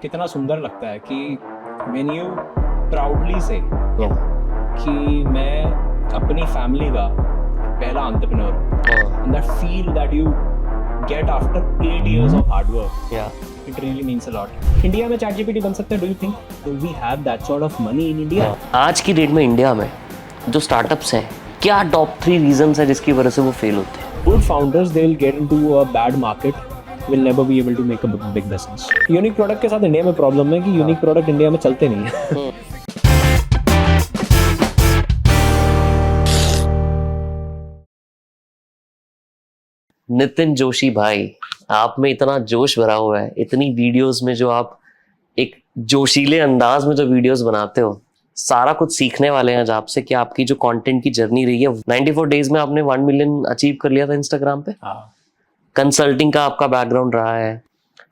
कितना सुंदर लगता है कि व्हेन यू प्राउडली से Yeah. कि मैं अपनी फैमिली का पहला एंटरप्रेन्योर हूँ and that feel that you get after 8 years of hard work, Yeah. it really means a lot. India में चैट जीपीटी बन सकता है? Do you think do we have that sort of money in India? आज की date में India में जो startups हैं, क्या टॉप 3 रीजंस है जिसकी वजह से वो फेल होते हैं? Good founders, they will get into a bad market, will never be able to make a big business. Unique product के साथ इंडिया में प्रॉब्लम है कि यूनिक प्रोडक्ट इंडिया में चलते नहीं है. नितिन जोशी भाई, आप में इतना जोश भरा हुआ है, इतनी वीडियोस में जो आप एक जोशीले अंदाज में जो वीडियोस बनाते हो, सारा कुछ सीखने वाले हैं आज आपसे कि आपकी जो कंटेंट की जर्नी रही है. 94 डेज में आपने 1 मिलियन अचीव कर लिया था इंस्टाग्राम पे. कंसल्टिंग का आपका बैकग्राउंड रहा है,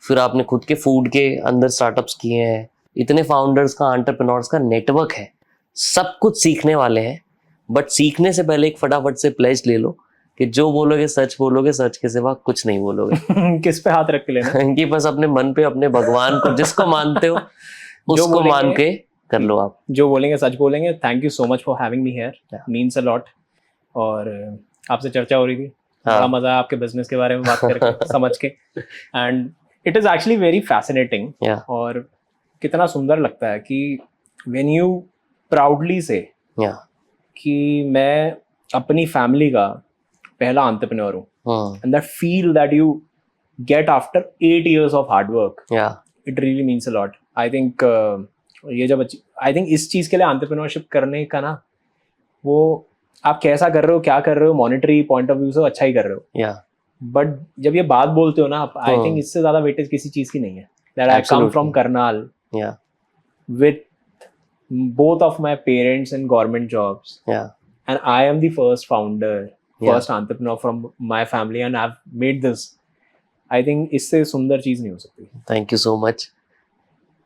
फिर आपने खुद के फूड के अंदर स्टार्टअप्स किए हैं, इतने फाउंडर्स का, एंटरप्रेन्योर्स का नेटवर्क है, सब कुछ सीखने वाले हैं. बट सीखने से पहले एक फटाफट से प्लेज ले लो कि जो बोलोगे सच बोलोगे, सच के सिवा कुछ नहीं बोलोगे. किस पे हाथ रख के लेना? कि बस अपने मन पे, अपने भगवान को, जिसको मानते हो उसको मान के कर लो आप. जो बोलेंगे सच बोलेंगे. Thank you so much for having me here, means a lot. और आपसे चर्चा हो रही थी, बड़ा मजा आया आपके बिजनेस के बारे में बात करके समझ के. And it is actually very fascinating. और कितना सुंदर लगता है कि व्हेन यू प्राउडली से कि मैं अपनी फैमिली का पहला एंटरप्रेन्योर हूँ and that feel that you get after 8 years of hard work, it really means a lot. I think ये जब आई थिंक इस चीज के लिए एंटरप्रेन्योरशिप करने का ना, वो आप कैसा कर रहे हो, क्या कर रहे हो, मॉनेटरी पॉइंट ऑफ व्यू से अच्छा ही कर रहे हो. बट जब ये बात बोलते हो ना आप, आई थिंक इससे ज्यादा वेटेज किसी चीज की नहीं है. That I come from Karnal with both of my parents in government jobs, and I am the first founder, first entrepreneur from my family, and I've made this. I think इससे सुंदर चीज नहीं हो सकती. Thank you so much.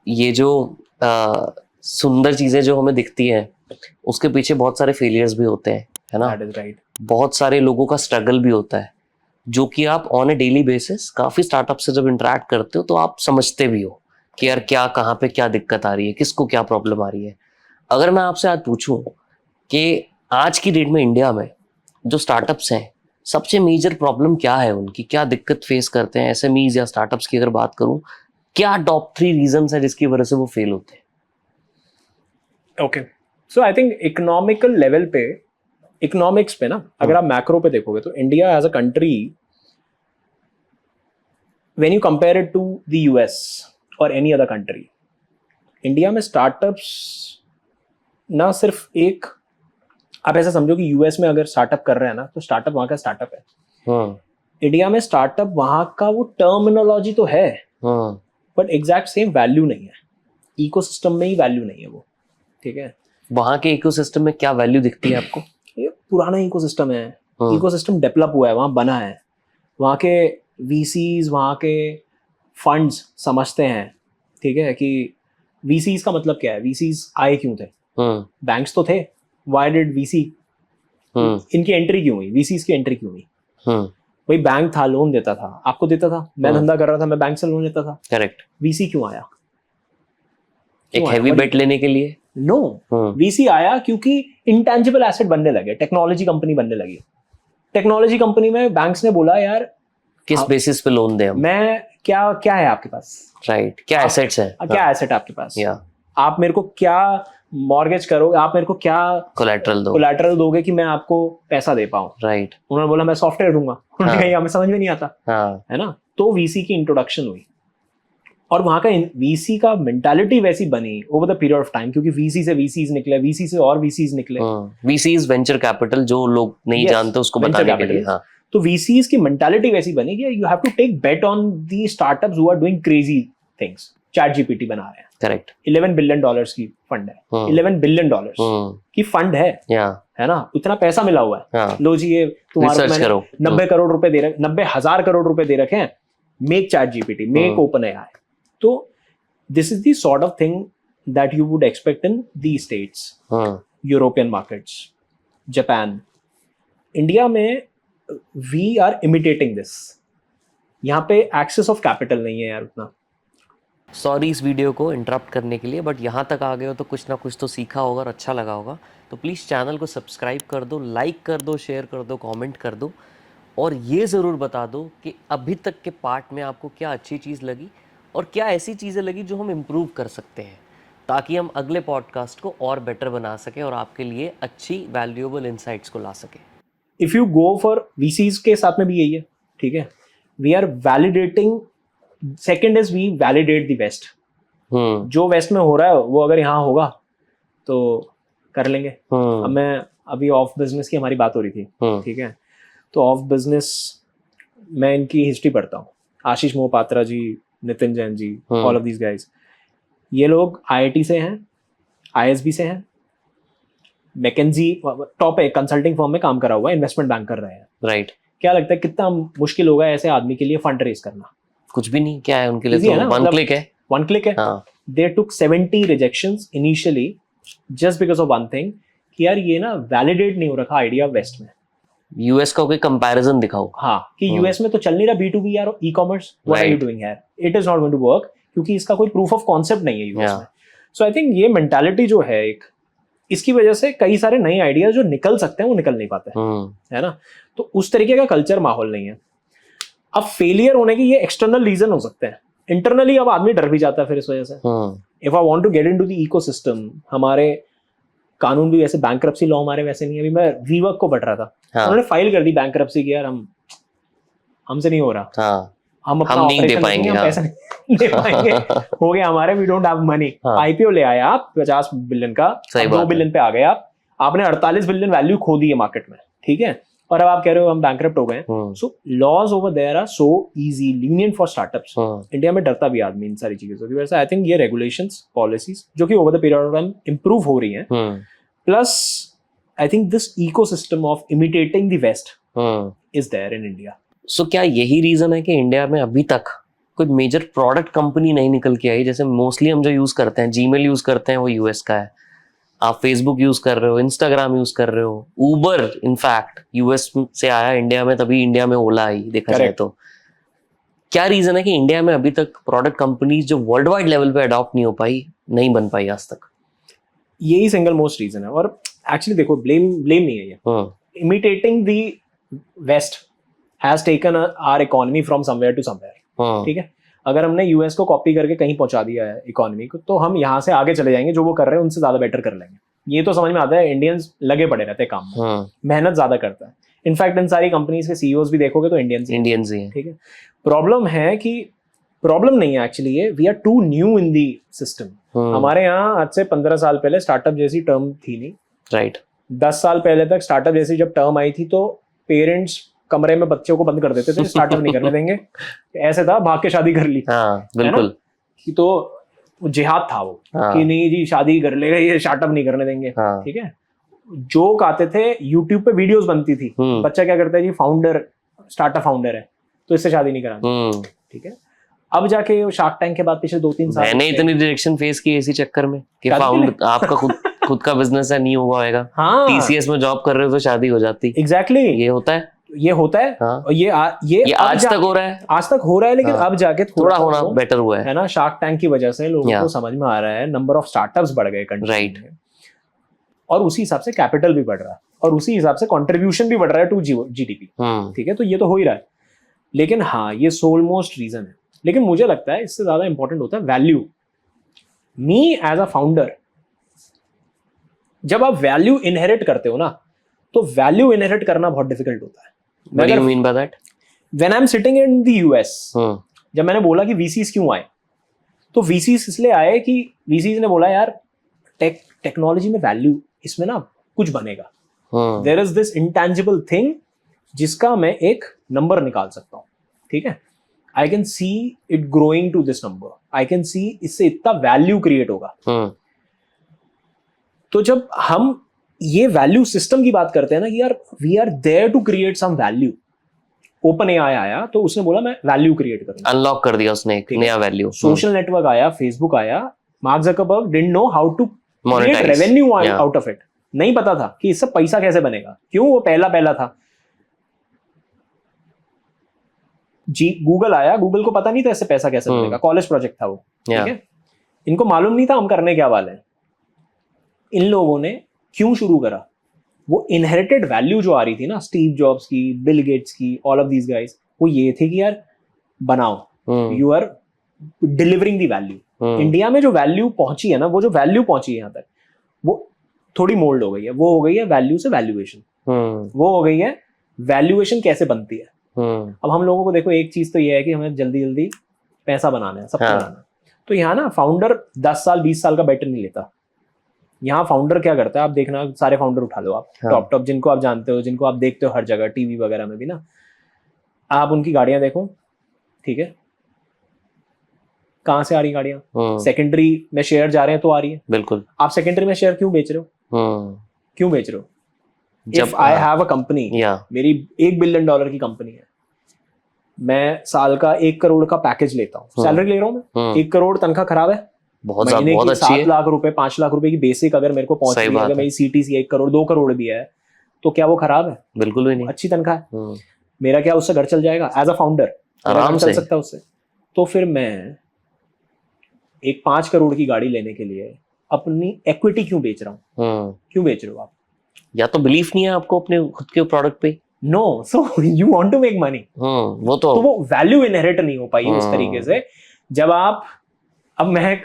ये जो सुंदर चीजें जो हमें दिखती हैं, उसके पीछे बहुत सारे फेलियर्स भी होते हैं, है ना? That is right. बहुत सारे लोगों का स्ट्रगल भी होता है, जो कि आप ऑन ए डेली बेसिस काफी स्टार्टअप से जब इंटरेक्ट करते हो तो आप समझते भी हो कि यार क्या, कहाँ पे क्या दिक्कत आ रही है, किसको क्या प्रॉब्लम आ रही है. अगर मैं आपसे आज पूछूं कि आज की डेट में इंडिया में जो स्टार्टअप्स हैं, सबसे मेजर प्रॉब्लम क्या है, उनकी क्या दिक्कत फेस करते हैं, एसएमईज या स्टार्टअप्स की अगर बात करूं, क्या टॉप 3 रीजंस है जिसकी वजह से वो फेल होते हैं? Okay, so I think economical level पे, इकोनॉमिक्स पे ना, अगर आप मैक्रो पे देखोगे तो India as a country, when you compare it to the US और एनी अदर कंट्री, इंडिया में स्टार्टअप्स ना सिर्फ एक, आप ऐसा समझो कि यूएस में अगर स्टार्टअप कर रहे हैं ना, तो स्टार्टअप वहां का स्टार्टअप है. इंडिया में स्टार्टअप वहां का वो टर्मिनोलॉजी तो है, बट एग्जैक्ट सेम वैल्यू नहीं है. इकोसिस्टम में ही वैल्यू नहीं है वो. ठीक है, वहां के इकोसिस्टम में क्या वैल्यू दिखती है आपको? ये पुराना इकोसिस्टम है. इकोसिस्टम डेवलप हुआ है, वहां बना है, वहां के वीसीज, वहां के फंड्स समझते हैं. ठीक है, कि वीसीज का मतलब क्या है, वीसीज आए क्यों थे? बैंक्स तो थे. व्हाई डिड वीसी, इनकी एंट्री क्यों हुई, वीसीज की एंट्री क्यों हुई? भाई बैंक था, लोन देता था, आपको देता था. मैं धंधा कर रहा था, मैं बैंक से लोन लेता था. करेक्ट. वीसी क्यों आया? एक हैवी बेट लेने के लिए? नो, वीसी आया क्योंकि इंटेंजिबल एसेट बनने लगे, टेक्नोलॉजी कंपनी बनने लगी. टेक्नोलॉजी कंपनी में बैंक्स ने बोला यार किस बेसिस पे लोन दें हम? मैं क्या क्या है आपके पास? राइट, क्या एसेट्स है, क्या एसेट आपके पास? आप मेरे को क्या मॉर्गेज करोगे, आप मेरे को क्या कोलैटरल दोगे कि मैं आपको पैसा दे पाऊं? राइट. उन्होंने बोला मैं सॉफ्टवेयर दूंगा. उन्होंने कहा हमें समझ में नहीं आता, है ना. तो वीसी की इंट्रोडक्शन हुई, और वहां का वीसी का मेंटालिटी वैसी बनी over the period of time, क्योंकि वीसी से वीसीज निकले, वीसी से और वीसीज निकले. वीसीज वेंचर कैपिटल, जो लोग नहीं जानते उसको बताने के लिए. तो वीसीज की मेंटालिटी वैसी बनी कि you have to take bet on the startups who are doing crazy things. Chat GPT बना रहे हैं. करेक्ट. $11 billion की फंड है. $11 billion की फंड है, है ना. इतना पैसा मिला हुआ है. लो जी, ये तुम्हारे 90 करोड़ रुपए दे रखे, 90,000 करोड़ रुपए दे रखे हैं. Make ChatGPT, make OpenAI. तो this is the sort of thing that you would expect in the States, European markets, Japan. India में वी आर इमिटेटिंग दिस. यहाँ पे एक्सेस ऑफ कैपिटल नहीं है यार उतना. सॉरी इस video को इंटरप्ट करने के लिए, बट यहाँ तक आ गए हो तो कुछ ना कुछ तो सीखा होगा और अच्छा लगा होगा। तो प्लीज़ चैनल को सब्सक्राइब कर दो, लाइक कर दो, शेयर कर दो, कमेंट कर दो, और ये ज़रूर बता दो कि अभी तक के पार्ट में आपको क्या अच्छी चीज़ लगी और क्या ऐसी चीज़ें लगी जो हम इम्प्रूव कर सकते हैं, ताकि हम अगले पॉडकास्ट को और बेटर बना सकें और आपके लिए अच्छी वैल्यूएबल इंसाइट्स को ला सकें। If you go for VCs के साथ में भी यही है, ठीक है, we are validating, second is we validate the west. जो वेस्ट में हो रहा है वो अगर यहाँ होगा तो कर लेंगे। अब मैं अभी ऑफ बिजनेस की हमारी बात हो रही थी, ठीक है, तो ऑफ बिजनेस मैं इनकी हिस्ट्री पढ़ता हूँ, आशीष मोहपात्रा जी, Nitin Jain ji, all of these guys, ये लोग आईआईटी से हैं, आईएसबी से हैं, मैकेंजी टॉप है कंसल्टिंग फर्म में काम करा हुआ है, इन्वेस्टमेंट बैंक कर रहे हैं। राइट। क्या लगता है कितना मुश्किल होगा ऐसे आदमी के लिए फंड रेज करना? कुछ भी नहीं, क्या है उनके लिए, तो वन क्लिक है। वन क्लिक है। दे टुक 70 rejections initially just because of one thing कि यार ये ना वैलिडेट नहीं हो रखा आइडिया वेस्ट में। यूएस का कोई कंपैरिजन दिखाओ। हाँ, कि यूएस में तो चल नहीं रहा B2B यार, e commerce, what are you doing here, it is not going to work, क्योंकि इसका कोई प्रूफ ऑफ कॉन्सेप्ट नहीं है यूएस में। सो आई थिंक ये मेंटालिटी जो है एक, इसकी वजह से कई सारे नए आइडियाज जो निकल सकते हैं वो निकल नहीं पाते है ना। तो उस तरीके का कल्चर माहौल नहीं है। अब फेलियर होने के ये एक्सटर्नल रीजन हो सकते हैं, इंटरनली अब आदमी डर भी जाता है फिर इस वजह से। If I want to get into the ecosystem, हमारे कानून भी वैसे, बैंक्रप्सी लॉ हमारे वैसे नहीं है। अभी मैं वीवर्क को पढ़ रहा था, उन्होंने फाइल कर दी बैंक्रप्सी की, यार हमसे नहीं हो रहा, हम अपना नहीं दे पाएंगे, हम पैसा नहीं दे पाएंगे, हो गया हमारे, we don't have money. IPO ले आए आप 50 बिलियन का, 2 बिलियन पे आ गए आप, आपने 48 बिलियन वैल्यू खो दी है मार्केट में, ठीक है, और अब आप कह रहे हो हम बैंकरप्ट हो गए। So laws over there are so easy, lenient for startups. India में डरता भी आदमी इन सारी चीजों की वजह से। आई थिंक ये रेगुलेशंस, पॉलिसीज जो कि over the period of time improve हो रही हैं, plus I think this ecosystem of imitating the west is there in India. सो क्या यही रीजन है कि इंडिया में अभी तक कोई मेजर प्रोडक्ट कंपनी नहीं निकल के आई? जैसे मोस्टली हम जो यूज करते हैं, जीमेल यूज करते हैं, वो यूएस का है, आप फेसबुक यूज कर रहे हो, इंस्टाग्राम यूज कर रहे हो, उबर इनफैक्ट यूएस से आया इंडिया में, तभी इंडिया में ओला आई, देखा जाए तो। क्या रीजन है कि इंडिया में अभी तक प्रोडक्ट कंपनीज जो वर्ल्ड वाइड लेवल पे अडॉप्ट नहीं हो पाई, नहीं बन पाई आज तक? यही सिंगल मोस्ट रीजन है। और एक्चुअली देखो, ब्लेम नहीं है ये, imitating the west has taken our economy from somewhere to somewhere, ठीक है। अगर हमने यूएस को कॉपी करके कहीं पहुंचा दिया है इकोनॉमी को, तो हम यहाँ से आगे चले जाएंगे, जो वो कर रहे हैं उनसे ज्यादा बेटर कर लेंगे। ये तो समझ में आता है, इंडियंस लगे पड़े रहते हैं काम में, मेहनत ज्यादा करता है। इनफैक्ट इन सारी कंपनीज के सीईओज भी देखोगे तो इंडियंस ही हैं, ठीक है। प्रॉब्लम है कि, प्रॉब्लम नहीं है एक्चुअली, ये we are too new in the system. हमारे यहाँ आज से 15 साल पहले स्टार्टअप जैसी टर्म थी नहीं, राइट। 10 साल पहले तक स्टार्टअप जैसी जब टर्म आई थी तो पेरेंट्स कमरे में बच्चों को बंद कर देते थे, स्टार्टअप नहीं करने देंगे, ऐसे था, भाग के शादी कर ली। बिल्कुल। तो जिहाद था वो, कि नहीं जी शादी कर लेगा ये, स्टार्टअप नहीं करने देंगे, ठीक है। जोक आते थे, यूट्यूब पे वीडियोस बनती थी, बच्चा क्या करता है जी, फाउंडर, स्टार्टअप फाउंडर है तो इससे शादी नहीं करानी, ठीक है। अब जाके शार्क टैंक के बाद पिछले 2-3 साल मैंने इतनी रिजेक्शन फेस की इसी चक्कर में कि आपका खुद का बिजनेस है, नहीं होगा। टीसीएस में जॉब कर रहे हो तो शादी हो जाती। एग्जैक्टली, ये होता है। और ये आज तक हो रहा है, लेकिन अब जाके थोड़ा होना बेटर हुआ है ना। शार्क टैंक की वजह से लोगों को समझ में आ रहा है, नंबर ऑफ स्टार्टअप्स बढ़ गए कंट्री में, और उसी हिसाब से कैपिटल भी बढ़ रहा है, और उसी हिसाब से कंट्रीब्यूशन भी बढ़ रहा है टू जीडीपी, ठीक है। तो ये तो हो ही रहा है, लेकिन हाँ, ये सोल मोस्ट रीजन है। लेकिन मुझे लगता है इससे ज्यादा इंपॉर्टेंट होता है value. Me as a founder, जब आप वैल्यू इनहेरिट करते हो ना, तो वैल्यू इनहेरिट करना बहुत डिफिकल्ट होता है। What do you mean by that? When I'm sitting in the US, जब मैंने बोला कि VCs क्यों आए, तो VCs इसलिए आए कि VCs ने बोला यार टेक्नोलॉजी में वैल्यू, इसमें ना कुछ बनेगा, there is this intangible thing जिसका मैं एक नंबर निकाल सकता हूँ, ठीक है। I can see it growing to this number, I can see इससे इतना वैल्यू क्रिएट होगा। तो जब हम ये वैल्यू सिस्टम की बात करते हैं ना, कि यार we are there to create some value. Open AI आया तो उसने बोला मैं वैल्यू क्रिएट करूंगा, अनलॉक कर दिया उसने एक नया वैल्यू। सोशल नेटवर्क आया, फेसबुक आया, Mark Zuckerberg didn't know how to create revenue out of it, नहीं पता था कि इससे पैसा कैसे बनेगा, क्यों, वो पहला था। जी गूगल आया, गूगल को पता नहीं था इससे पैसा कैसे मिलेगा, कॉलेज प्रोजेक्ट था वो, ठीक है, इनको मालूम नहीं था हम करने क्या वाले हैं। इन लोगों ने क्यों शुरू करा, वो इनहेरिटेड वैल्यू जो आ रही थी ना स्टीव जॉब्स की, बिल गेट्स की, ऑल ऑफ दीज गाइस, वो ये थे कि यार बनाओ, you are delivering the value. India में जो वैल्यू पहुंची है ना, वो जो वैल्यू पहुंची है यहाँ तक, वो थोड़ी मोल्ड हो गई है, वो हो गई है वैल्यू से वैल्यूएशन, वो हो गई है वैल्यूएशन कैसे बनती है। अब हम लोगों को देखो, एक चीज तो ये है कि हमें जल्दी जल्दी पैसा बनाना है, सबको बनाना है, तो यहाँ ना फाउंडर 10 साल 20 साल का बेटर नहीं लेता। यहाँ फाउंडर क्या करता है, आप देखना, सारे फाउंडर उठा लो आप, टॉप जिनको आप जानते हो, जिनको आप देखते हो हर जगह टीवी वगैरह में भी ना, आप उनकी गाड़ियां देखो, ठीक है, कहाँ से आ रही गाड़ियां, सेकेंडरी में शेयर जा रहे हैं तो आ रही है, बिल्कुल। आप सेकेंडरी में शेयर क्यों बेच रहे हो, क्यों बेच रहे हो? If I have a company, मेरी $1 बिलियन की कंपनी है, मैं साल का 1 करोड़ का पैकेज लेता हूँ, सैलरी ले रहा हूँ मैं, 1 करोड़ तनख्वाह खराब है, महीने की 7 लाख रुपए 5 लाख रुपए की बेसिक अगर मेरे को पहुंच रही है, अगर मेरी सीटीसी 1 करोड़ 2 करोड़ भी है, तो क्या वो खराब है? बिल्कुल भी नहीं, अच्छी तनख्वाह है। मेरा क्या उससे घर चल जाएगा? एज अ फाउंडर आराम से चल सकता है उससे। तो फिर मैं एक 5 करोड़ की गाड़ी लेने के लिए अपनी इक्विटी क्यों बेच रहा हूँ? क्यों बेच रहे हो आप? या तो बिलीफ नहीं है आपको अपने खुद के प्रोडक्ट पे, no, so you want to make money, वो तो वो वैल्यू इनहेरिट नहीं हो पाई उस तरीके से। जब आप, अब मैं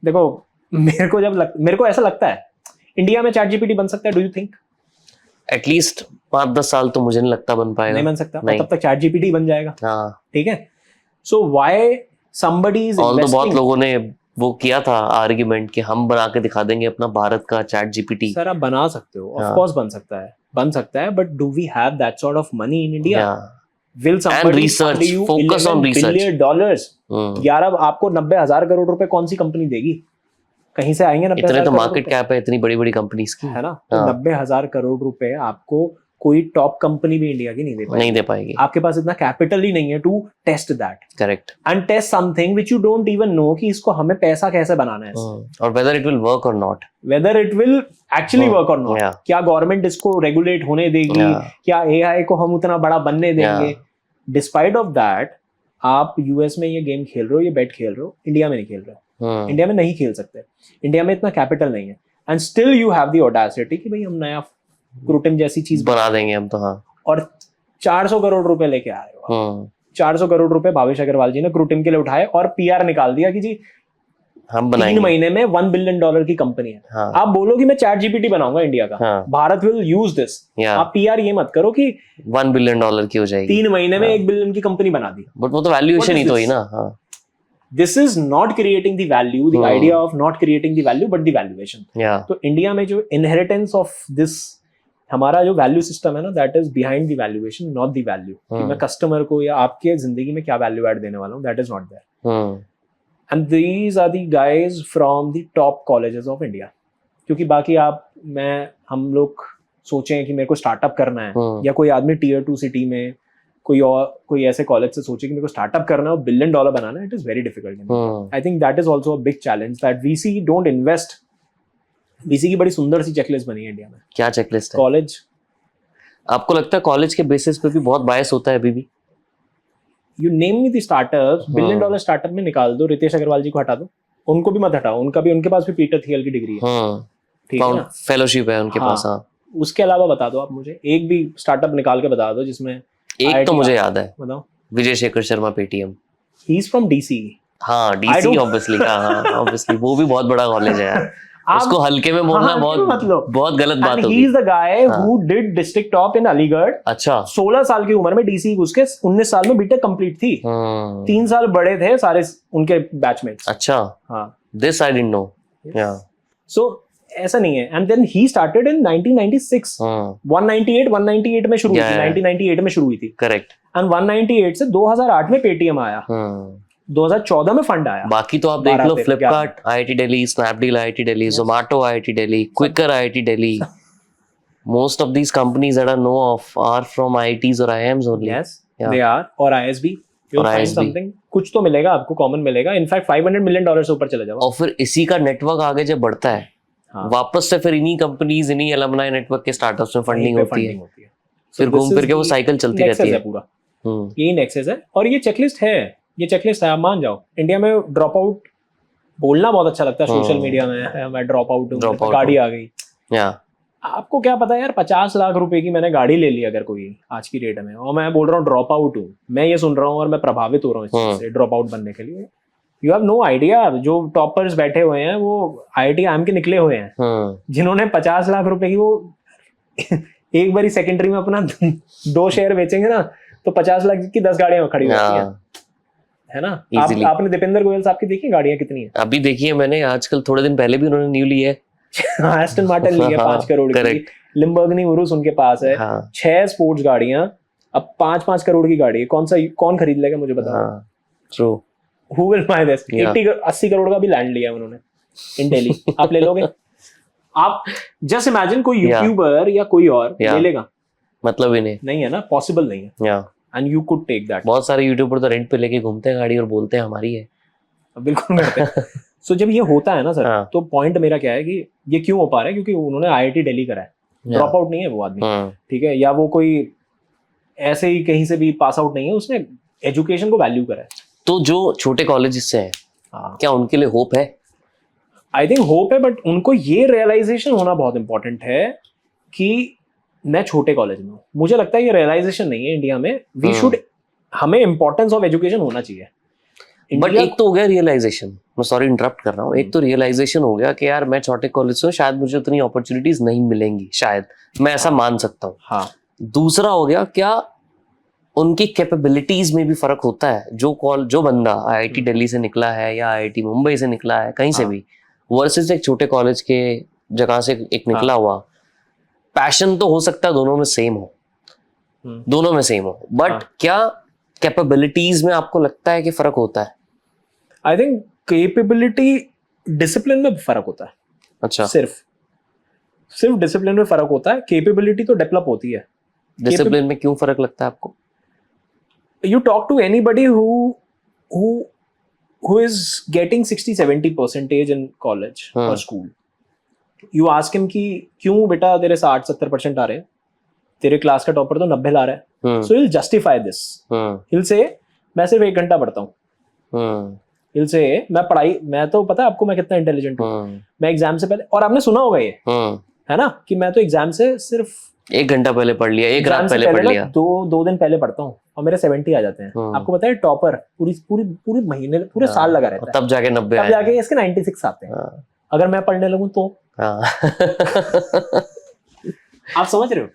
देखो, मेरे को ऐसा लगता है इंडिया में चैट जीपीटी बन सकता है, डू यू थिंक? एटलीस्ट 5-10 साल तो मुझे नहीं लगता बन पाएगा, नहीं बन सकता, नहीं। तब तक चैट जीपीटी बन जाएगा, ठीक है। So why somebody is investing, बहुत लोगों ने वो किया था आर्गुमेंट कि हम बना के दिखा देंगे अपना भारत का चैट जीपीटी। सर आप बना सकते हो, ऑफ कोर्स बन सकता है, but do we have that sort of money in India? Will somebody fund you $11 billion? यार अब आपको 90,000 करोड़ रुपए कौन सी कंपनी देगी? कहीं से आएंगे 90,000 इतने तो मार्केट कैप है इतनी बड़ी बड़ी कंपनीज की, है ना? तो 90,000 करोड़ रुपए आपको कोई टॉप कंपनी भी इंडिया की नहीं दे पाएगी। आपके पास इतना कैपिटल ही नहीं है to test that, correct, and test something which you don't even know कि इसको हमें पैसा कैसे बनाना है, और वेदर इट विल वर्क और not, whether it will actually work और नॉट। क्या गवर्नमेंट इसको रेगुलेट होने देगी? क्या एआई को हम उतना बड़ा बनने देंगे? डिस्पाइट ऑफ दैट, आप यूएस में ये गेम खेल रहे हो, ये बेट खेल रहे हो, इंडिया में नहीं खेल रहे हो, इंडिया में नहीं खेल सकते, इंडिया में इतना कैपिटल नहीं है, and still you have the audacity कि भाई हम नया क्रूटिम जैसी चीज बना देंगे हम तो, हाँ, और 400 करोड़ रुपए लेके आ रहे हो। 400 करोड़ रुपए भावेश अग्रवाल जी ने क्रूटिम के लिए उठाए और पीआर निकाल दिया कि जी हम बनाएंगे, 3 महीने में $1 बिलियन की कंपनी है। हाँ। आप बोलो कि मैं चैट जीपीटी बनाऊंगा इंडिया का, हाँ। भारत विल यूज दिस, आप पीआर ये मत करो कि $1 बिलियन की हो जाएगी, 3 महीने में 1 बिलियन की कंपनी बना दी, बट वो तो वैल्यूएशन ही तो ही ना। This is not creating the value, the idea of not creating the value, but the valuation. तो इंडिया में जो inheritance of this, हमारा जो वैल्यू सिस्टम है ना, that is behind the valuation, not the value, कि मैं कस्टमर को या आपके जिंदगी में क्या वैल्यू ऐड देने वाला हूँ, that is not there. And these are the guys from the top colleges of India. क्योंकि बाकी हम लोग सोचें कि मेरे को स्टार्टअप करना है, या कोई आदमी Tier 2 सिटी में कोई ऐसे कॉलेज से सोचे कि मेरे को स्टार्टअप करना है और $1 बिलियन बनाना है, it is very difficult. I think that is also a big challenge that VC don't invest. VC की बड़ी सुंदर सी चेकलिस्ट बनी है इंडिया में। क्या चेकलिस्ट है? कॉलेज। आपको लगता है कॉलेज के बेसिस पे भी बहुत बायस होता है अभी भी? You name me the startups, $1 billion startup में निकाल दो, रितेश अग्रवाल जी को हटा दो, उनको भी मत हटाओ, उनके पास भी पीटर थियल की डिग्री है, ठीक है ना, फेलोशिप है उनके पास। हाँ, उसके अलावा बता दो आप मुझे एक भी स्टार्टअप निकाल के बता दो जिसमें, एक तो मुझे याद है, बताओ। Vijay Shekhar Sharma, Paytm. He is from DC. हाँ, डीसी ऑब्वियसली, हाँ ऑब्वियसली, वो भी बहुत बड़ा कॉलेज है यार। उसको हल्के में बोलना बहुत गलत बात होगी। He is the guy who did district top in Aligarh. अच्छा। 16 साल की उम्र में डीसी घुस के 19 साल में बीटेक कंप्लीट थी। 3 साल बड़े थे सारे उनके बैचमेट्स। अच्छा। हाँ। This I didn't know. Yeah. So ऐसा नहीं है। And then he started in 1996. 198 में शुरू हुई थी। 1998 में शुरू हुई थी। Correct. And 198 से 2008 में पेटीएम आया। 2014 में फंड आया। बाकी तो आप देख लो, Flipkart IIT Delhi, Snapdeal IIT Delhi, Zomato IIT Delhi, Quikr IIT Delhi, most of these companies that I know of are from IITs or IIMs only. Yes, they are, और ISB. You'll find something, कुछ तो मिलेगा आपको, कॉमन मिलेगा। इनफैक्ट $500 मिलियन से ऊपर चले जाओ। और फिर इसी का नेटवर्क आगे जब बढ़ता है, वापस से फिर इन्हीं कंपनीज, इन्हीं एलुमनाई नेटवर्क के स्टार्टअप्स में फंडिंग होती है। फिर घूम फिर के वो साइकिल चलती रहती है पूरा। यही नेक्सस है और ये चेकलिस्ट है, ये चेकलिस्ट है, आप मान जाओ। इंडिया में ड्रॉप आउट बोलना बहुत अच्छा लगता है सोशल मीडिया में, मैं ड्रॉप आउट हूँ, गाड़ी आ गई। आपको क्या पता यार, 50 लाख रुपए की मैंने गाड़ी ले ली अगर कोई आज की डेट में, और मैं बोल रहा हूँ ड्रॉप आउट हूँ, मैं ये सुन रहा हूँ और मैं प्रभावित हो रहा हूँ इस चीज से ड्रॉप आउट बनने के लिए। यू हैव नो आइडिया, जो टॉपर्स बैठे हुए हैं वो IIT-IIM के निकले हुए हैं, जिन्होंने 50 लाख रुपए की वो एक बार सेकेंडरी में अपना 2 शेयर बेचेंगे ना तो 50 लाख की 10 गाड़ियां खड़ी होती है ना। आपने दीपेंद्र गोयल साहब की देखी गाड़ियां कितनी है? अभी देखी है मैंने, आजकल थोड़े दिन पहले भी उन्होंने न्यू ली है। एस्टन मार्टिन ली है 5 करोड़ की, लिम्बर्गनी उरुस उनके पास है, 6 स्पोर्ट्स गाड़ियां, अब 5-5 करोड़ की गाड़ी है, कौन खरीद लेगा मुझे बताओ? True, who will by this? 80 crore का भी लैंड लिया उन्होंने इन दिल्ली, आप ले लोगे? आप जस्ट इमेजिन कोई यूट्यूबर या कोई और ले लेगा? मतलब ही नहीं है ना, पॉसिबल नहीं है। And you could take that. बहुत सारे यूट्यूबर तो रेंट पे लेके घूमते हैं गाड़ी और बोलते हैं हमारी है। बिल्कुल करते हैं। सो जब ये होता है ना सर, तो पॉइंट मेरा क्या है कि ये क्यों हो पा रहा है, क्योंकि उन्होंने IIT दिल्ली करा है, ड्रॉप आउट नहीं है वो आदमी, ठीक है, या वो कोई ऐसे ही कहीं से भी पास आउट नहीं है, उसने एजुकेशन को वैल्यू करा है। तो जो छोटे कॉलेजेस से हैं, क्या उनके लिए होप है? आई थिंक होप है, बट उनको ये रियलाइजेशन होना बहुत इंपॉर्टेंट है कि मैं छोटे कॉलेज में हूँ। मुझे लगता है ये रियलाइजेशन नहीं है इंडिया में। वी शुड, हमें इंपॉर्टेंस ऑफ एजुकेशन होना चाहिए। बट एक तो हो गया रियलाइजेशन, मैं सॉरी इंटरप्ट कर रहा हूँ, एक तो रियलाइजेशन हो गया कि यार मैं छोटे कॉलेज से हूँ, शायद मुझे उतनी अपॉर्चुनिटीज नहीं मिलेंगी, शायद मैं ऐसा मान सकता हूँ। हाँ। दूसरा हो गया, क्या उनकी कैपेबिलिटीज में भी फर्क होता है? जो बंदा IIT दिल्ली से निकला है या IIT मुंबई से निकला है, कहीं से भी, वर्सेस एक छोटे कॉलेज के जगह से एक निकला हुआ, पैशन तो हो सकता है दोनों में सेम हो, बट क्या कैपेबिलिटीज में आपको लगता है कि फर्क होता है? आई थिंक कैपेबिलिटी, डिसिप्लिन में फर्क होता है। अच्छा, सिर्फ डिसिप्लिन में फर्क होता है, कैपेबिलिटी तो डेवलप होती है। डिसिप्लिन में क्यों फर्क लगता है आपको? You talk to anybody who is getting 60-70% in college or school. You ask him कि क्यों बेटा तेरे 60-70% आ रहे हैं, तेरे क्लास का टॉपर तो 90 ला रहा है। So he'll justify this. He'll say मैं सिर्फ 1 घंटा पढ़ता हूँ। He'll say मैं तो पता है आपको मैं कितना इंटेलिजेंट हूँ, मैं एग्जाम से पहले, और आपने सुना होगा ये, है ना, कि मैं तो एग्जाम से सिर्फ 1 घंटा पहले पढ़ लिया, 1 रात पहले पढ़ लिया, 2 दिन पहले पढ़ता हूँ और मेरे 70 आ जाते हैं। आपको पता है टॉपर पूरी महीने पूरे साल लगा रहता है, तब जाके 90, तब जाके इसके 96 आते हैं। अगर मैं पढ़ने लगूं तो आप समझ रहे हो?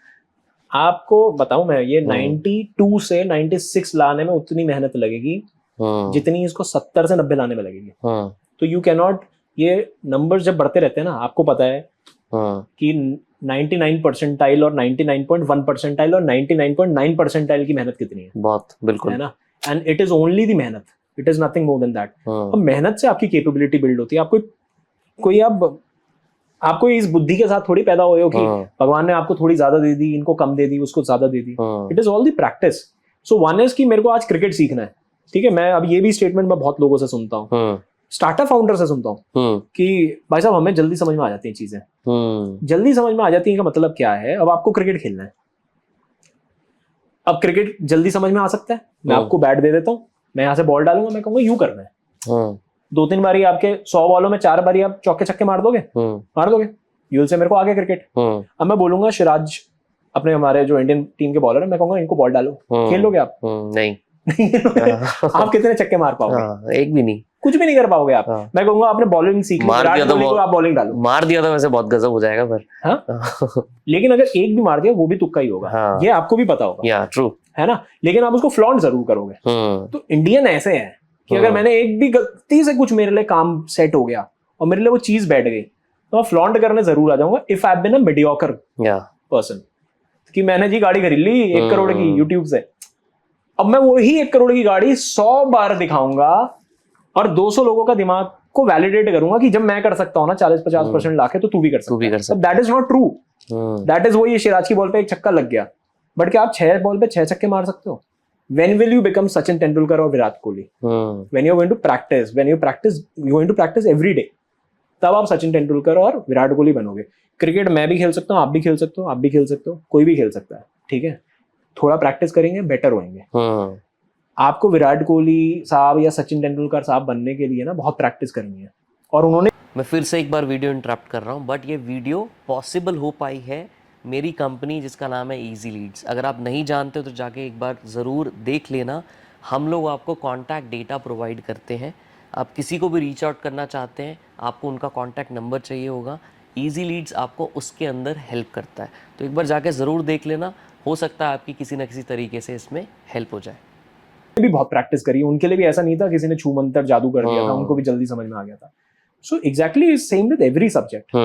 आपको बताऊं मैं, ये 92 से 96 लाने में उतनी मेहनत लगेगी जितनी इसको 70 से 90 लाने में लगेगी। तो यू कैनॉट, ये नंबर जब बढ़ते रहते हैं ना, आपको पता है कि 99 परसेंटाइल और 99.1 परसेंटाइल और 99.9 परसेंटाइल की मेहनत कितनी है? बहुत, बिल्कुल, है ना। And it is only the मेहनत, it is nothing more than that. अब मेहनत से आपकी कैपेबिलिटी बिल्ड होती है। आपको कोई आपको इस बुद्धि के साथ थोड़ी पैदा हुए हो कि भगवान ने आपको थोड़ी ज्यादा दे दी, इनको कम दे दी, उसको ज्यादा दे दी। It is all the practice. So one is कि मेरे को आज क्रिकेट सीखना है, ठीक है, मैं अब ये भी स्टेटमेंट मैं बहुत लोगों से सुनता हूँ, स्टार्टअप फाउंडर से सुनता हूँ कि भाई साहब हमें जल्दी समझ में आ जाती हैं चीजें, जल्दी समझ में आ जाती है का मतलब क्या है? अब आपको क्रिकेट खेलना है, अब क्रिकेट जल्दी समझ में आ सकता है, मैं आपको बैट दे देता हूँ, मैं यहाँ से बॉल डालूंगा, मैं कहूंगा यूं करना है, 2-3 बारी आपके 100 बॉलों में 4 बारी आप चौके छक्के मार दोगे, यूल से मेरे को आ गया क्रिकेट। अब मैं बोलूंगा सिराज, अपने हमारे जो इंडियन टीम के बॉलर है, मैं कहूंगा इनको बॉल डालो, खेल लोगे आप? नहीं। आप कितने छक्के मार पाओगे? एक भी नहीं, कुछ भी नहीं कर पाओगे आप। मैं कहूंगा आपने बॉलिंग सीख ली, विराट कोहली को आप बॉलिंग डालो। मार दिया तो वैसे बहुत गजब हो जाएगा पर, हाँ? लेकिन अगर एक भी मार दिया वो भी तुक्का ही होगा, ये आपको भी पता होगा, ट्रू है ना, लेकिन आप उसको फ्लॉन्ट जरूर करोगे। तो इंडियन ऐसे है कि अगर मैंने एक भी गलती से कुछ मेरे लिए काम सेट हो गया और मेरे लिए वो चीज बैठ गई तो मैं फ्लॉन्ट करने जरूर आ जाऊंगा, if I have been a mediocre person, कि मैंने जी गाड़ी खरीद ली 1 करोड़ की यूट्यूब से, अब मैं वही 1 करोड़ की गाड़ी 100 बार दिखाऊंगा और 200 लोगों का दिमाग को वैलिडेट करूंगा कि जब मैं कर सकता हूँ ना 40-50% लाके, तो तू भी कर सकता है। That is not true. That is वो, ये सिराज की बॉल पे 1 छक्का लग गया, बट क्या आप 6 बॉल पे 6 छक्के मार सकते हो? When will you become Sachin Tendulkar or Virat Kohli? When you're going to practice, you're going to practice every day. तब आप सचिन तेंदुलकर और विराट कोहली बनोगे। क्रिकेट मैं भी खेल सकता हूँ, आप भी खेल सकते हो, आप भी खेल सकते हो, कोई भी खेल सकता है, ठीक है। थोड़ा प्रैक्टिस करेंगे बेटर होंगे। आपको विराट कोहली साहब या सचिन तेंदुलकर साहब बनने के लिए ना बहुत प्रैक्टिस करनी है। और उन्होंने, मैं फिर से एक बार वीडियो इंटरप्ट कर रहा हूँ, बट ये वीडियो पॉसिबल हो पाई है मेरी कंपनी जिसका नाम है इजी लीड्स। अगर आप नहीं जानते हो तो जाके एक बार ज़रूर देख लेना। हम लोग आपको कॉन्टैक्ट डेटा प्रोवाइड करते हैं। आप किसी को भी रीच आउट करना चाहते हैं, आपको उनका कॉन्टैक्ट नंबर चाहिए होगा, इजी लीड्स आपको उसके अंदर हेल्प करता है। तो एक बार जाके ज़रूर देख लेना, हो सकता है आपकी किसी न किसी तरीके से इसमें हेल्प हो जाए। भी बहुत प्रैक्टिस करी, उनके लिए भी ऐसा नहीं था किसी ने छू मंतर जादू कर दिया था, उनको भी जल्दी समझ में आ गया था। So exactly same with every subject.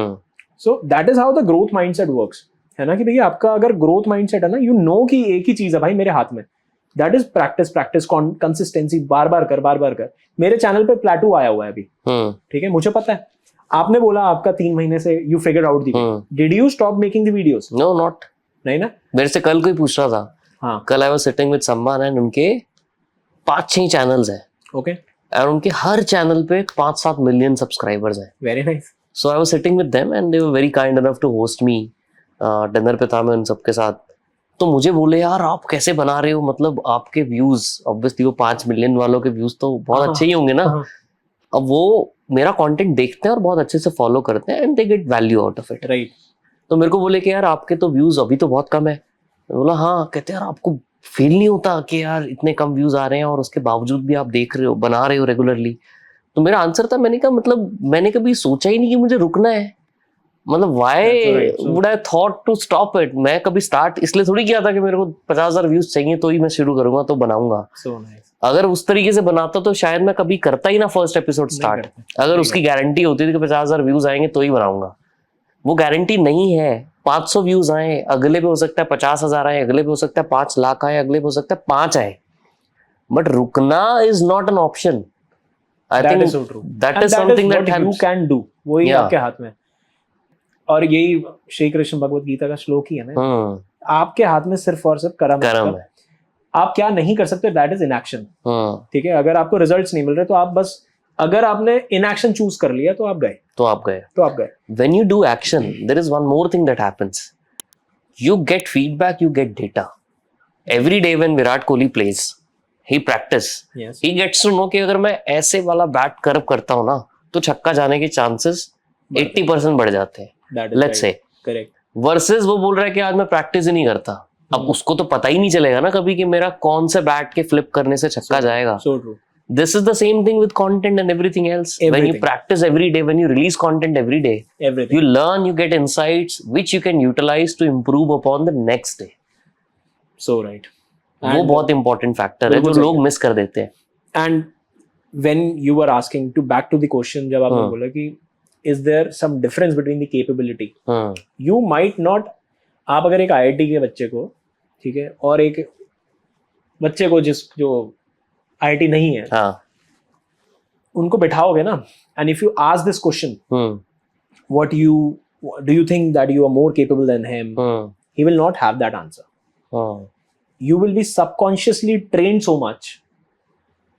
So that is how the growth mindset works, है ना, कि भैया आपका अगर ग्रोथ माइंडसेट है ना, यू नो कि एक ही चीज है भाई मेरे हाथ में, that is practice, practice, consistency, बार बार कर। मेरे चैनल पे प्लेटू आया हुआ है अभी, ठीक है, मुझे पता है। आपने बोला आपका 3 महीने से you figure out the, did you stop making the videos? No, not. नहीं ना। मेरे से कल कोई पूछ रहा था, हाँ, कल आई was sitting with someone and उनके 5-6 चैनल्स हैं, ओके, और उनके हर चैनल पे 5-7 मिलियन सब्सक्राइबर्स हैं। Very nice. So I was sitting with them and they were very kind enough to host me. Dinner पे था मैं उन सबके साथ, तो मुझे बोले यार आप कैसे बना रहे हो, मतलब आपके व्यूज, ऑब्वियसली वो 5 मिलियन वालों के व्यूज तो बहुत अच्छे ही होंगे ना। अब वो मेरा कंटेंट देखते हैं और बहुत अच्छे से फॉलो करते हैं and they get value out of it, right. तो मेरे को बोले कि यार आपके तो व्यूज अभी तो बहुत कम है। मैं बोला हाँ, कहते यार आपको फील नहीं होता कि यार इतने कम व्यूज आ रहे हैं और उसके बावजूद भी आप देख रहे हो, बना रहे हो रेगुलरली? तो मेरा आंसर था, मैंने कहा मतलब मैंने कभी सोचा ही नहीं कि मुझे रुकना है, मतलब why would I thought to stop it. मैं कभी स्टार्ट इसलिए थोड़ी किया था कि मेरे को 50,000 व्यूज चाहिए तो ही मैं शुरू करूंगा तो बनाऊंगा। So nice. अगर उस तरीके से बनाता तो शायद मैं कभी करता ही ना फर्स्ट एपिसोड स्टार्ट। अगर उसकी गारंटी होती थी कि 50,000 व्यूज आएंगे तो ही बनाऊंगा, वो गारंटी नहीं है। 500 व्यूज आए, अगले पे हो सकता है 50,000 आए, अगले पे हो सकता है 5 लाख आए, अगले पे हो सकता है 5 आए, बट रुकना is not an option. I think that is something that you can do, वही आपके हाथ में। और यही श्री कृष्ण भगवत गीता का श्लोक ही है ना, आपके हाथ में सिर्फ और सिर्फ कर्म है। आप क्या नहीं कर सकते, दैट इज इनएक्शन। ठीक है, अगर आपको रिजल्ट्स नहीं मिल रहे तो आप बस, अगर आपने इनएक्शन चूज कर लिया तो आप गए। When you do action, there is one more thing that happens. You get feedback, you get data. Every day when Virat Kohli plays, he practice. Yes. He gets to know कि अगर मैं ऐसे वाला बैट कर्व करता हूँ ना तो छक्का जाने के चांसेस 80% बढ़ जाते हैं। Let's say. Correct. Versus वो बोल रहा है कि आज मैं प्रैक्टिस ही नहीं करता। अब उसको तो पता ही नहीं चलेगा ना कभी कि मेरा कौन से बैट के फ्लिप करने से छक्का जाएगा। So true. This is the same thing with content and everything else. When you practice every day, when you release content every day, you learn, you get insights which you can utilize to improve upon the next day. So right. वो बहुत important factor है जो लोग miss कर देते हैं। And when you were asking to back to the question, जब आपने बोला कि is there some difference between the capability? You might not, आप अगर एक IIT के बच्चे को, ठीक है, और एक बच्चे को जो IIT नहीं है, उनको बिठाओगे ना, and if you ask this question, what do you think that you are more capable than him? He will not have that answer. You will be subconsciously trained so much.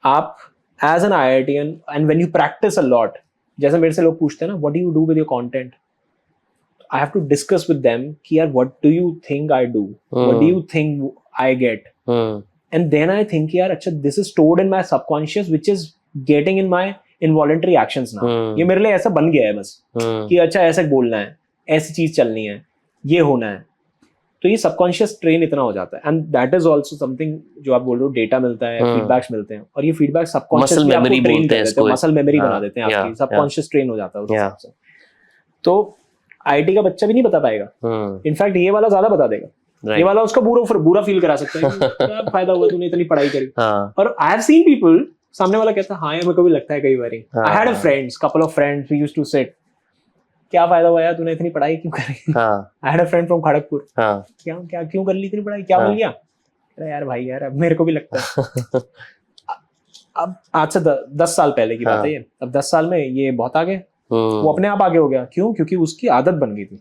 आप as an IITian, and when you practice a lot, जैसे मेरे से लोग पूछते हैं ना, what do you do with your content? I have to discuss with them कि यार what do you think I do? What do you think I get? And then I think यार अच्छा, this is stored in my subconscious which is getting in my involuntary actions now. ये मेरे लिए ऐसा बन गया है बस कि अच्छा ऐसे बोलना है, ऐसी चीज चलनी है, ये होना है, तो ये सबकॉन्शियस ट्रेन इतना हो जाता है। And that is also something जो आप बोल रहे हो, डेटा मिलता है, फीडबैक्स मिलते हैं, और ये फीडबैक सबकॉन्शियसली आपको ट्रेन कर देते हैं, मसल मेमोरी बना देते हैं आपकी, सबकॉन्शियस ट्रेन हो जाता है उस हिसाब से। तो आईटी का बच्चा भी नहीं बता पाएगा, इनफैक्ट ये वाला ज्यादा बता देगा। ये वाला उसका बुरा फील करा सकता है कि क्या फायदा हुआ तूने इतनी पढ़ाई करी। और आई हैव सीन पीपल, सामने वाला कहता है हाँ यार मेरे को भी लगता है कई बार। I had a friends, couple of friends we used to set, क्या फायदा हुआ यार तूने इतनी पढ़ाई क्यों करी। I had a friend from Kharagpur, क्या क्यों कर ली इतनी पढ़ाई, क्या मिल गया? अरे यार भाई यार अब मेरे को भी लगता है। अब आज से 10 साल पहले की बात है ये, अब 10 साल में ये बहुत आगे, वो अपने आप आगे हो गया। क्यों? क्योंकि उसकी आदत बन गई थी,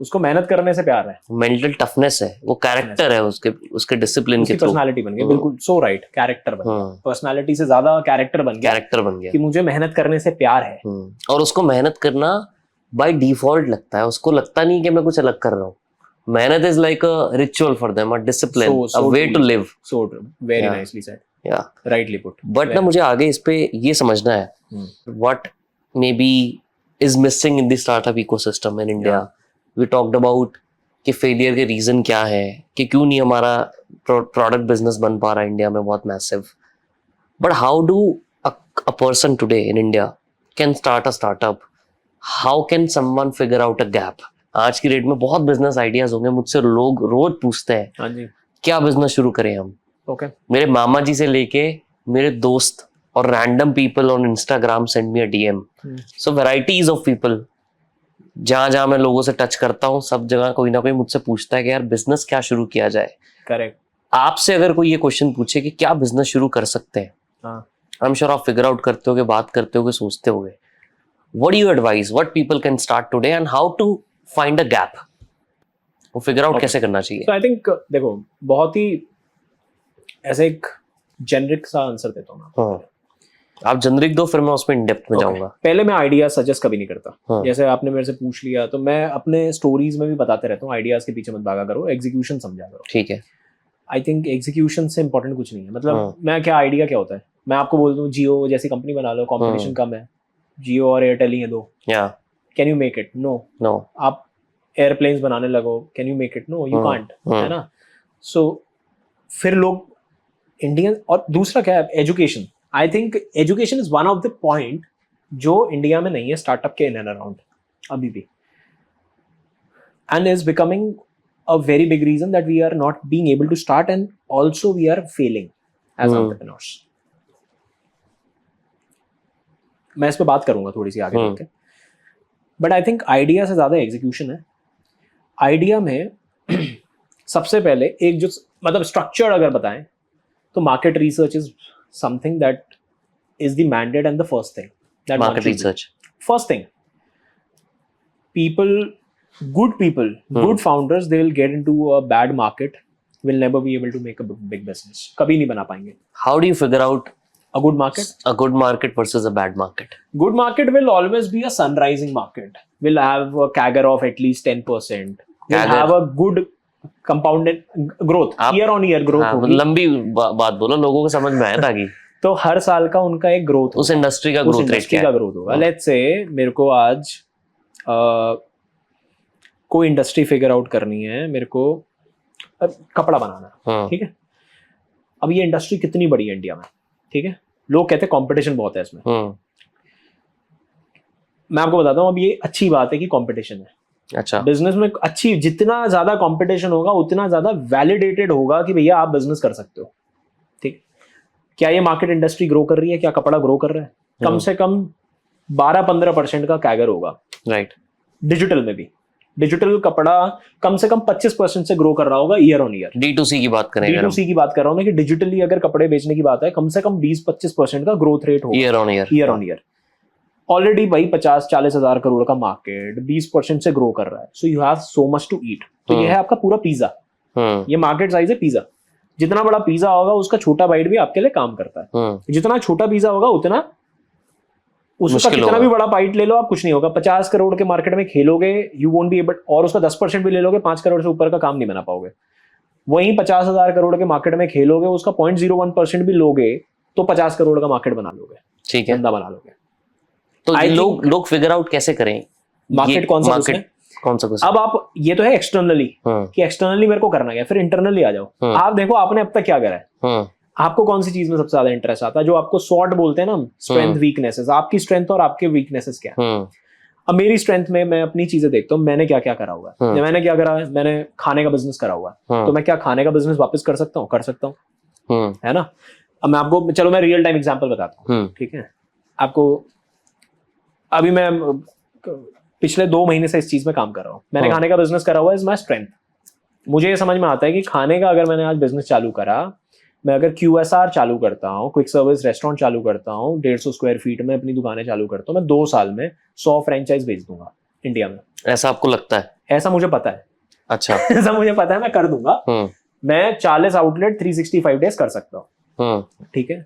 उसको मेहनत करने से प्यार है, मेंटल टफनेस है, वो कैरेक्टर है उसके डिसिप्लिन के थ्रू, पर्सनालिटी बन गई। बिल्कुल सो राइट, कैरेक्टर बन गया, पर्सनालिटी से ज्यादा कैरेक्टर बन गया कि मुझे मेहनत करने से प्यार है। और उसको मेहनत करना बाय डिफॉल्ट लगता है, उसको लगता नहीं कि मैं कुछ अलग कर रहा हूँ, मेहनत is like a ritual for them, a discipline, So a way to true. live. So true. Very Yeah. nicely said. Yeah. Rightly put. But ना मुझे आगे इस पे ये समझना है what maybe is missing in the startup ecosystem in India. We talked about कि failure के रीजन क्या है, कि क्यों नहीं हमारा प्रोडक्ट बिजनेस बन पा रहा है इंडिया में बहुत massive. But how do a person today in India can start a startup? How can someone figure out a gap? आज की डेट में बहुत बिजनेस आइडियाज होंगे, मुझसे लोग रोज पूछते हैं हाँ जी. क्या बिजनेस शुरू करें हम. Okay. मेरे मामा जी से लेके मेरे दोस्त और random people on Instagram send me a DM. So varieties of people. जहां जहां मैं लोगों से टच करता हूँ सब जगह कोई ना कोई मुझसे पूछता है कि यार बिजनेस क्या शुरू किया जाए. Correct. आपसे अगर कोई ये क्वेश्चन पूछे कि क्या बिजनेस शुरू कर सकते हैं, आई एम श्योर आप फिगर आउट करते होगे, बात करते होगे, सोचते होगे. What do you advise what people can start today and how to find a gap? वो फिगर आउट कैसे करना चाहिए? So I think देखो बहुत ही ऐसे एक जेनरिक सा आंसर देता हूँ मैं. हाँ, आप जनरिक दो, फिर मैं उसमें इन डेप्थ में जाऊंगा. पहले मैं आइडिया सजेस्ट कभी नहीं करता. हाँ. जैसे आपने मेरे से पूछ लिया तो मैं अपने स्टोरीज में भी बताते रहता हूँ, आइडियाज के पीछे मत भागा करो, एग्जीक्यूशन समझा करो. ठीक है. आई थिंक एग्जीक्यूशन से इंपॉर्टेंट कुछ नहीं है. मतलब हाँ. मैं क्या आइडिया क्या होता है, मैं आपको बोल दूं जियो जैसी कंपनी बना लो, कंपटीशन कम है, जियो और एयरटेल ही है दो. या can you make it? No. No. आप एयरप्लेन्स बनाने लगो, can you make it? No, you can't. है ना. सो फिर लोग इंडियन. और दूसरा क्या है, education. I think education is one of the point जो इंडिया में नहीं है स्टार्टअप के इन एंड अराउंड अभी भी, and is becoming a very big reason that we are not being able to start, and also we are failing as entrepreneurs. मैं इस पे बात करूंगा थोड़ी सी आगे चल के, बट आई थिंक आइडिया से ज्यादा एग्जीक्यूशन है. आइडिया में सबसे पहले एक जो मतलब स्ट्रक्चर अगर बताएं तो market research is something that is the mandate and the first thing that market research. First thing, good people, good founders, they will get into a bad market, will never be able to make a big business. कभी नहीं बना पाएंगे. How do you figure out A good market? a good market versus a bad market? Good market will always be a sun-rising market. Will have a CAGR of at least 10%. Will CAGR. have a good compounded growth, year on year growth हाँ, होगी. लंबी बात बोलो, लोगों को समझ में आया ताकि तो हर साल का उनका एक ग्रोथ, उस इंडस्ट्री का ग्रोथ रेट क्या है? ग्रोथ होगा. लेट्स से मेरे को आज कोई इंडस्ट्री फिगर आउट करनी है, मेरे को कपड़ा बनाना है. ठीक है. अब ये इंडस्ट्री कितनी बड़ी है इंडिया में, ठीक है. लोग कहते हैं कंपटीशन बहुत है इसमें. मैं आपको बताता हूँ, अब ये अच्छी बात है कि कंपटीशन है. अच्छा. बिजनेस में अच्छी, जितना ज्यादा कंपटीशन होगा उतना ज्यादा वैलिडेटेड होगा कि भैया आप बिजनेस कर सकते हो. ठीक. क्या ये मार्केट इंडस्ट्री ग्रो कर रही है? क्या कपड़ा ग्रो कर रहा है? कम से कम 12-15% का कैगर होगा. राइट. डिजिटल में भी डिजिटल कपड़ा कम से कम 25% से ग्रो कर रहा होगा ईयर ऑन ईयर. D2C की बात करें, D2C की बात कर रहा हूँ मैं, कि डिजिटली अगर कपड़े बेचने की बात है, कम से कम 20-25% का ग्रोथ रेट होगा ईयर ऑन ईयर. ऑलरेडी भाई 50-40 हजार करोड़ का मार्केट 20% से ग्रो कर रहा है. So you have so much to eat. तो ये है आपका पूरा पिज्जा. ये मार्केट साइज है पिज्जा. जितना बड़ा पिज्जा होगा उसका छोटा बाइट भी आपके लिए काम करता है. जितना छोटा पिज्जा होगा उतना उसका कितना भी बड़ा बाइट ले लो आप, कुछ नहीं होगा. 50 करोड़ के मार्केट में खेलोगे, यू वोंट बी एबल, और उसका 10% भी ले लोगे, 5 करोड़ से ऊपर का काम नहीं बना पाओगे. वहीं 50,000 करोड़ के मार्केट में खेलोगे, उसका 0.01% भी लोगे तो 50 करोड़ का मार्केट बना लोगे. ठीक है. धंधा बना लोगे. तो लोग फिगर आउट कैसे करें मार्केट कौन सा कुछ. अब आप, ये तो है एक्सटर्नली कि एक्सटर्नली मेरे को करना क्या, फिर इंटरनली आ जाओ. आप देखो आपने अब तक क्या करा है. आपको कौन सी चीज में सबसे ज्यादा इंटरेस्ट आता है, जो आपको सॉर्ट बोलते हैं ना, स्ट्रेंथ वीकनेसेस. आपकी स्ट्रेंथ और आपके वीकनेसेस क्या है. अब मेरी स्ट्रेंथ में मैं अपनी चीजें देखता हूँ, मैंने क्या क्या करा हुआ है. मैंने क्या करा है, मैंने खाने का बिजनेस करा हुआ है. तो मैं क्या खाने का बिजनेस वापस कर सकता हूँ, है ना. अब मैं आपको, चलो मैं रियल टाइम एग्जांपल बताता हूँ. ठीक है. आपको अभी मैं पिछले 2 महीने से इस चीज में काम कर रहा हूँ. मैंने खाने का बिजनेस करा हुआ है, इज माई स्ट्रेंथ. मुझे ये समझ में आता है कि खाने का अगर मैंने आज बिजनेस चालू करा, मैं अगर QSR चालू करता हूँ, क्विक सर्विस रेस्टोरेंट चालू करता हूँ, 150 स्क्वायर फीट में अपनी दुकानें चालू करता हूँ, मैं 2 साल में 100 फ्रेंचाइज बेच दूंगा इंडिया में. ऐसा आपको लगता है? ऐसा मुझे पता है. अच्छा. ऐसा मुझे पता है, मैं कर दूंगा. मैं 40 आउटलेट 365 डेज कर सकता हूँ. ठीक है.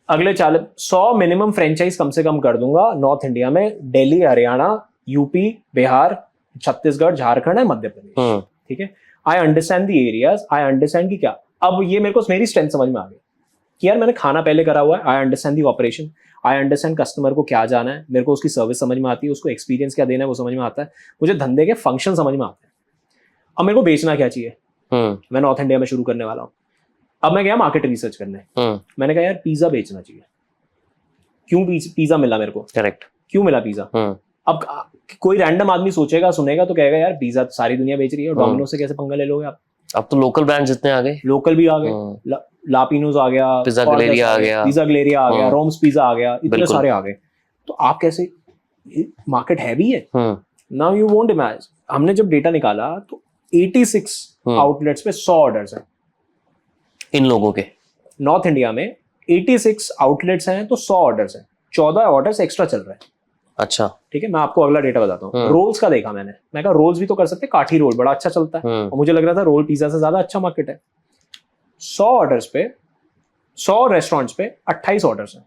अगले 100 मिनिमम फ्रेंचाइज कम से कम कर दूंगा नॉर्थ इंडिया में, दिल्ली, हरियाणा, यूपी, बिहार, छत्तीसगढ़, झारखंड है, मध्य प्रदेश. ठीक है, I understand the areas, I understand कि क्या, अब ये मेरे को मेरी स्ट्रेंथ समझ में आ गई कि यार मैंने खाना पहले करा हुआ है, I understand the operation, I understand customer को क्या जाना है, मेरे को उसकी सर्विस समझ में आती है, उसको एक्सपीरियंस क्या देना है वो समझ में आता है, मुझे धंधे के फंक्शन समझ में आते हैं, अब मेरे को बेचना क्या चाहिए, मैं नॉर्थ इंडिया में शुरू करने वाला हूँ, अब मैं गया मार्केट रिसर्च करने, मैंने कहा यार पिज्जा बेचना चाहिए, क्यों पिज्जा मिला मेरे को, करेक्ट, क्यों मिला पिज्जा, अब कोई रैंडम आदमी सोचेगा सुनेगा तो कहेगा यार पिज्जा सारी दुनिया बेच रही है, डोमिनोज से कैसे पंगा ले लोगे आप, अब तो लोकल ब्रांड जितने आ गए, लोकल भी आ गए, लापिनोज आ गया, पिज्जा गैलेरिया आ गया, पिज्जा गैलेरिया आ गया, रोम्स पिज्जा आ गया, इतने सारे आ गए, तो आप कैसे, मार्केट हैवी है, नाउ यू वोंट इमेजिन, हमने जब डेटा निकाला तो 86 आउटलेट्स पे 100 ऑर्डर्स हैं इन लोगों के, नॉर्थ इंडिया में 86 आउटलेट्स हैं तो 100 ऑर्डर्स हैं, 14 ऑर्डर्स एक्स्ट्रा चल रहे हैं। अच्छा, ठीक है, मैं आपको अगला डेटा बताता हूँ। रोल्स का देखा मैं कहा रोल्स भी तो कर सकते हैं, काठी रोल बड़ा अच्छा चलता है, और मुझे लग रहा था रोल पिज्जा से ज्यादा अच्छा मार्केट है। 100 ऑर्डर्स पे 100 रेस्टोरेंट्स पे 28 ऑर्डर्स हैं।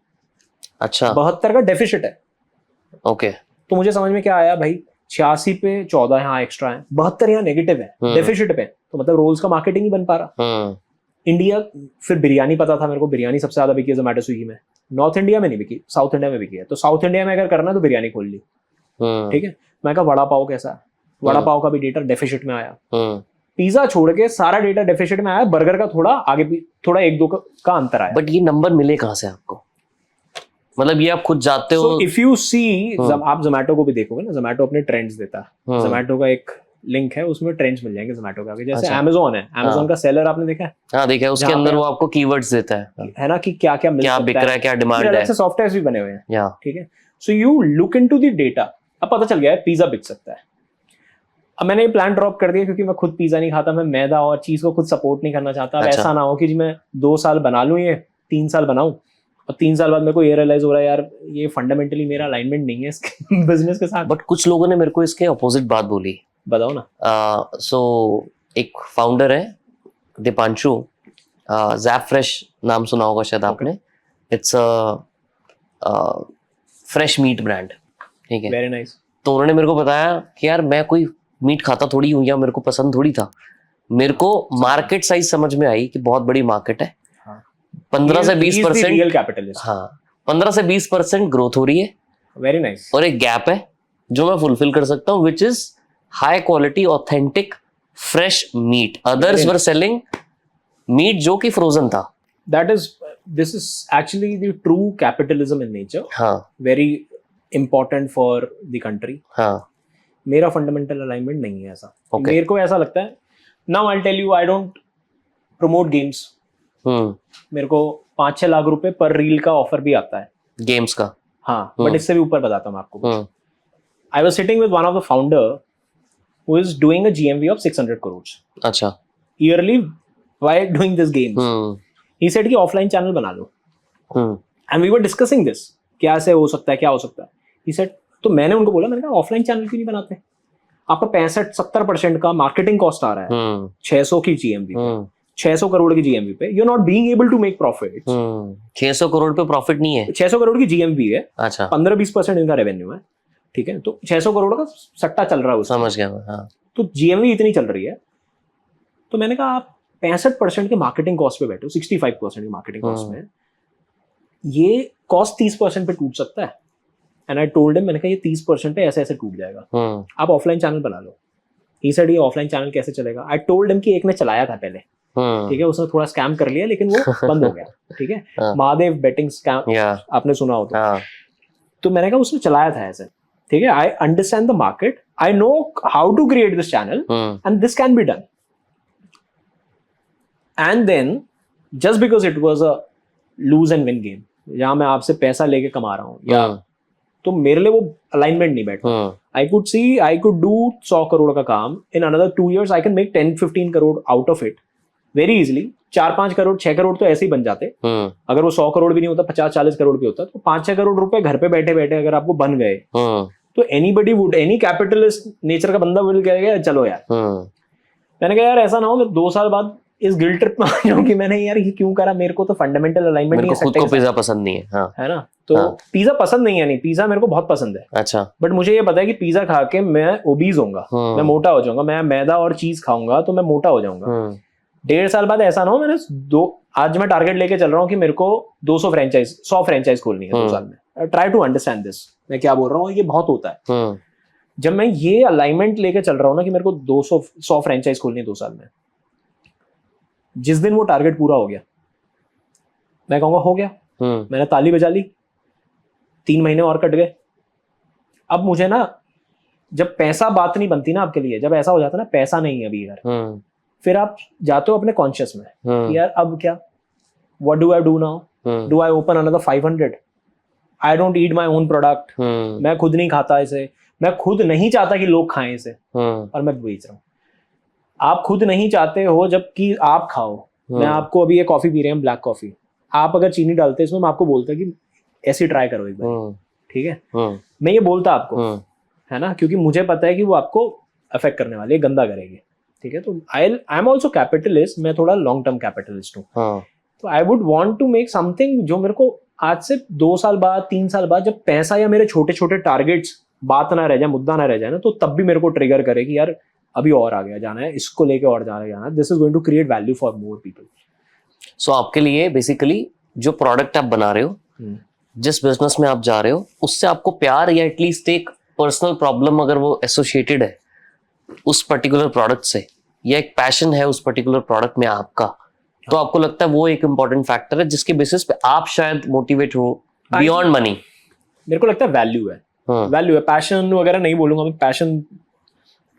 अच्छा, 72 का डेफिसिट है। ओके, तो मुझे समझ में क्या आया भाई, 86 पे 14 यहाँ एक्स्ट्रा है, 72 यहाँ नेगेटिव है डेफिसिट पे, तो मतलब रोल्स का मार्केटिंग ही बन पा रहा। इंडिया, फिर बिरयानी पता था मेरे को, बिरयानी सबसे ज्यादा बिकी है जोमेटो स्विगी में, नॉर्थ इंडिया में नहीं बिकी, साउथ इंडिया में बिकी है, तो साउथ इंडिया में अगर करना है तो बिरयानी खोल ली। ठीक है, मैं कहा वड़ा पाव कैसा है, वड़ा पाव का भी डेटा डेफिसिट में आया, पिज्जा छोड़ के सारा डेटा डेफिसिट में आया, बर्गर का थोड़ा आगे भी थोड़ा 1-2 का अंतर आया। बट ये नंबर मिले कहाँ से आपको, मतलब ये आप खुद जाते हो? इफ यू सी, आप जोमेटो को भी देखोगे ना, जोमेटो अपने ट्रेंड्स देता है, जोमेटो का एक लिंक है उसमें ट्रेंड्स मिल जाएंगे जोमेटो का, जैसे अमेज़न है, अमेज़न का सेलर आपने देखा है? हाँ देखा है, उसके अंदर वो आपको कीवर्ड्स देता है ना, कि क्या क्या क्या बिक रहा है, क्या डिमांड है, सॉफ्टवेयर भी बने हुए हैं। ठीक है, so you look into the data, अब पता चल गया है पिज्जा बिक सकता है। अब मैंने ये प्लान ड्रॉप कर दिया क्योंकि मैं खुद पिज्जा नहीं खाता, मैं मैदा और चीज को खुद सपोर्ट नहीं करना चाहता। अब ऐसा ना हो कि जी मैं 2 साल बना लूं, ये 3 साल बनाऊं और 3 साल बाद मेरे को ये रियलाइज हो रहा है यार ये फंडामेंटली मेरा अलाइनमेंट नहीं है इसके बिजनेस के साथ। बट कुछ लोगों ने मेरे को इसके अपोजिट बात बोली, बताओ ना। सो एक फाउंडर है दीपांशु, ज़ैपफ्रेश नाम सुना होगा शायद आपने, it's a fresh meat brand. ठीक है, वेरी नाइस। तो उन्होंने मेरे को बताया कि यार मैं कोई मीट खाता थोड़ी हूँ या मेरे को पसंद थोड़ी था, मेरे को मार्केट साइज समझ में आई कि बहुत बड़ी मार्केट है। 15 से 20% रियल कैपिटलिस्ट। हाँ, 15 से 20% ग्रोथ हो रही है। Very nice. और एक गैप है जो मैं फुलफिल कर सकता हूँ, which is high quality authentic fresh meat. Others were selling meat जो कि फ्रोजन था। This is actually the true capitalism in nature. हाँ, very important for the country. हाँ, मेरा फंडामेंटल अलाइनमेंट नहीं है ऐसा। Okay. मेरे को ऐसा लगता है, now I tell you, I don't promote games. मेरे को 5-6 लाख रुपए पर रील का ऑफर भी आता है गेम्स का। हाँ, बट इससे भी ऊपर बताता हूँ आपको। I was sitting with one of the founder who is doing a GMV of 600 crores अच्छा, yearly while doing this games. He said कि ऑफलाइन चैनल बना लो, and we were discussing this, क्या से हो सकता है, क्या हो सकता है। ही सेड, तो मैंने उनको बोला, मैंने कहा ऑफलाइन चैनल क्यों नहीं बनाते? आपका 65-70% का मार्केटिंग कॉस्ट आ रहा है 600 की जीएमवी पे, 600 करोड़ की जीएमवी पे, you are not being able to make profit. 600 crore पे प्रॉफिट नहीं है। 600 करोड़ की जीएमवी है, अच्छा, 15-20% इनका रेवेन्यू है। ठीक है, तो 600 करोड़ का सट्टा चल रहा है उसमें। समझ गया मैं। हाँ, तो जीएमवी इतनी चल रही है, तो मैंने कहा आप 65% के मार्केटिंग कॉस्ट पे बैठे हो, 65% की मार्केटिंग कॉस्ट में, ये कॉस्ट 30% पे टूट सकता है। एंड आई टोल्ड हिम, मैंने कहा ये 30% पे ऐसे ऐसे टूट जाएगा, आप ऑफलाइन चैनल बना लो। ही सेड ये ऑफलाइन चैनल कैसे चलेगा? आई टोल्ड हिम कि एक ने चलाया था पहले, ठीक है, उसने थोड़ा स्कैम कर लिया लेकिन वो बंद हो गया। ठीक है, महादेव बेटिंग स्कैम, आपने सुना हो तो मैंने कहा उसने चलाया था ऐसे। ठीक है, I understand the market, I know how to create this channel and this can be done. And then just because it was a lose and win game, जहां मैं आपसे पैसा लेके कमा रहा हूँ या, तो मेरे लिए वो अलाइनमेंट नहीं बैठा। I could see I could do 100 crore का काम in another 2 years, I can make 10-15 crore out of it very easily. 4-5 crore 6 crore तो ऐसे ही बन जाते। अगर वो 100 करोड़ भी नहीं होता, 50-40 करोड़ भी होता, तो 5-6 करोड़ रुपए घर पे बैठे बैठे अगर आपको बन गए, तो anybody would, any capitalist nature का बंदा विल कहेगा चलो यार। मैंने कहा यार ऐसा ना हो मैं 2 साल बाद इस गिल्ट ट्रिप में आ जाऊं कि मैंने यार ये क्यों करा, मेरे को तो फंडामेंटल अलाइनमेंट नहीं है, खुद को पिज्जा पसंद नहीं है। हाँ, है ना। तो हाँ। पिज्जा पसंद नहीं है, नहीं पिज्जा मेरे को बहुत पसंद है, अच्छा। बट मुझे ये पता है कि पिज्जा खा के मैं ओबीज होऊंगा, मैं मोटा हो जाऊंगा, मैं मैदा और चीज खाऊंगा तो मैं मोटा हो जाऊंगा। 1.5 साल बाद ऐसा ना हो, आज मैं टारगेट लेके चल रहा हूँ कि मेरे को 100 फ्रेंचाइज खोलनी है 2 साल में। ट्राई टू अंडरस्टैंड दिस, मैं क्या बोल रहा हूँ, ये बहुत होता है। जब मैं ये अलाइनमेंट लेके चल रहा हूँ ना कि मेरे को 100 फ्रेंचाइज खोलनी है 2 साल में, जिस दिन वो टारगेट पूरा हो गया मैं कहूंगा हो गया, मैंने ताली बजा ली, 3 महीने और कट गए। अब मुझे ना, जब पैसा बात नहीं बनती ना आपके लिए, जब ऐसा हो जाता है ना पैसा नहीं है अभी यार, फिर आप जाते हो अपने कॉन्शियस में कि यार अब क्या, what do I do now, do I open another 500, I don't eat my own product, मैं खुद नहीं खाता इसे, मैं खुद नहीं चाहता कि लोग खाएं इसे, और मैं बेच रहा हूँ। आप खुद नहीं चाहते हो जबकि आप खाओ। मैं आपको अभी ये कॉफी पी रहे हैं, ब्लैक कॉफी, आप अगर चीनी डालते हैं इसमें, मैं आपको बोलता कि ऐसे ट्राई करो एक बार, ठीक है, मैं ये बोलता आपको, है ना, क्योंकि मुझे पता है कि वो आपको अफेक्ट करने वाली है, गंदा करेगी, ठीक है। तो आई एम ऑल्सो कैपिटलिस्ट, मैं थोड़ा लॉन्ग टर्म कैपिटलिस्ट हूँ, तो I would want to make something जो मेरे को आज से 2 साल बाद 3 साल बाद जब पैसा या मेरे छोटे छोटे टारगेट्स बात ना रह जाए, मुद्दा ना रह जाए ना, तो तब भी मेरे को ट्रिगर करे कि यार अभी और आगे जाना है, इसको लेके और जाना है, this is going to create value for more people. So आपके लिए बेसिकली जो प्रोडक्ट आप बना रहे हो, जिस बिजनेस में आप जा रहे हो, उससे आपको प्यार या एटलीस्ट एक पर्सनल प्रॉब्लम अगर वो एसोसिएटेड है उस पर्टिकुलर प्रोडक्ट से, या एक पैशन है उस पर्टिकुलर प्रोडक्ट में आपका, तो आपको लगता है वो एक इंपॉर्टेंट फैक्टर है जिसके बेसिस पे आप शायद मोटिवेट हो बियॉन्ड मनी। मेरे को लगता है वैल्यू है, वैल्यू है, पैशन वगैरह नहीं बोलूंगा मैं, पैशन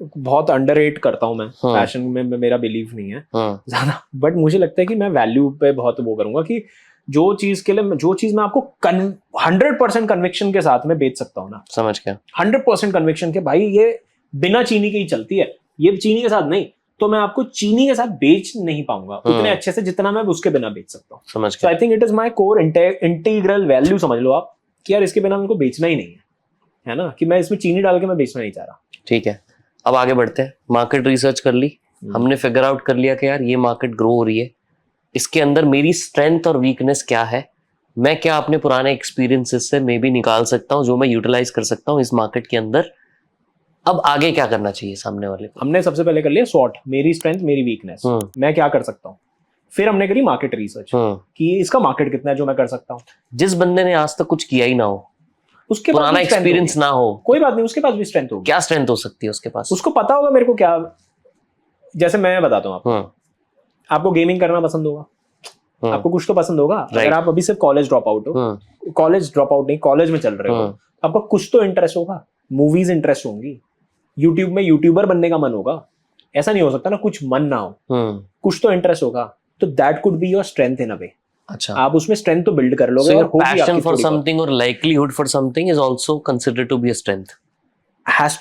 बहुत अंडररेट करता हूं मैं, पैशन में मेरा बिलीव नहीं है ज्यादा, बट मुझे लगता है कि मैं वैल्यू पे बहुत वो करूंगा कि जो चीज के लिए, जो चीज मैं आपको 100% कन्विक्शन के साथ में बेच सकता हूँ ना, समझ गया, 100% कन्विक्शन के, भाई ये बिना चीनी के ही चलती है, ये चीनी के साथ नहीं, तो मैं आपको चीनी के साथ बेच नहीं पाऊंगा उतने अच्छे से जितना मैं उसके बिना बेच सकता हूँ। समझ गया। I think it is my core integral value, समझ लो आप कि यार इसके बिना मेरे को बेचना ही नहीं है ना, कि मैं इसमें चीनी डाल के मैं बेचना नहीं चाह रहा। ठीक है, अब आगे बढ़ते हैं। मार्केट रिसर्च कर ली, हमने फिगर आउट कर लिया कि यार ये मार्केट ग्रो हो रही है, इसके अंदर मेरी स्ट्रेंथ और वीकनेस क्या है, मैं क्या अपने पुराने एक्सपीरियंसेस से मे भी निकाल सकता हूँ जो मैं यूटिलाइज कर सकता हूँ इस मार्केट के अंदर। अब आगे क्या करना चाहिए सामने वाले को? हमने सबसे पहले कर लिया सॉर्ट, मेरी स्ट्रेंथ मेरी वीकनेस, मैं क्या कर सकता हूँ। फिर हमने करी मार्केट रिसर्च कि इसका मार्केट कितना है जो मैं कर सकता हूँ। जिस बंदे ने आज तक कुछ किया ही ना हो, उसके पुराना एक्सपीरियंस ना हो, कोई बात नहीं, उसके पास भी स्ट्रेंथ होगी। क्या स्ट्रेंथ हो सकती है उसके पास? उसको पता होगा मेरे को क्या, जैसे मैं बताता हूँ आपको, आपको गेमिंग करना पसंद होगा, आपको कुछ तो पसंद होगा। अगर आप अभी सिर्फ कॉलेज ड्रॉप आउट हो, कॉलेज ड्रॉप आउट नहीं, कॉलेज में चल रहे हो, आपका कुछ तो इंटरेस्ट होगा, मूवीज इंटरेस्ट होंगी, यूट्यूब में यूट्यूबर बनने का मन होगा, ऐसा नहीं हो सकता ना कुछ मन ना हो, कुछ तो इंटरेस्ट होगा, तो that could be your strength in a way. अच्छा, आप उसमें स्ट्रेंथ तो बिल्ड कर लोगे। और पैशन फॉर समथिंग और livelihood for something is also considered to be a strength. Has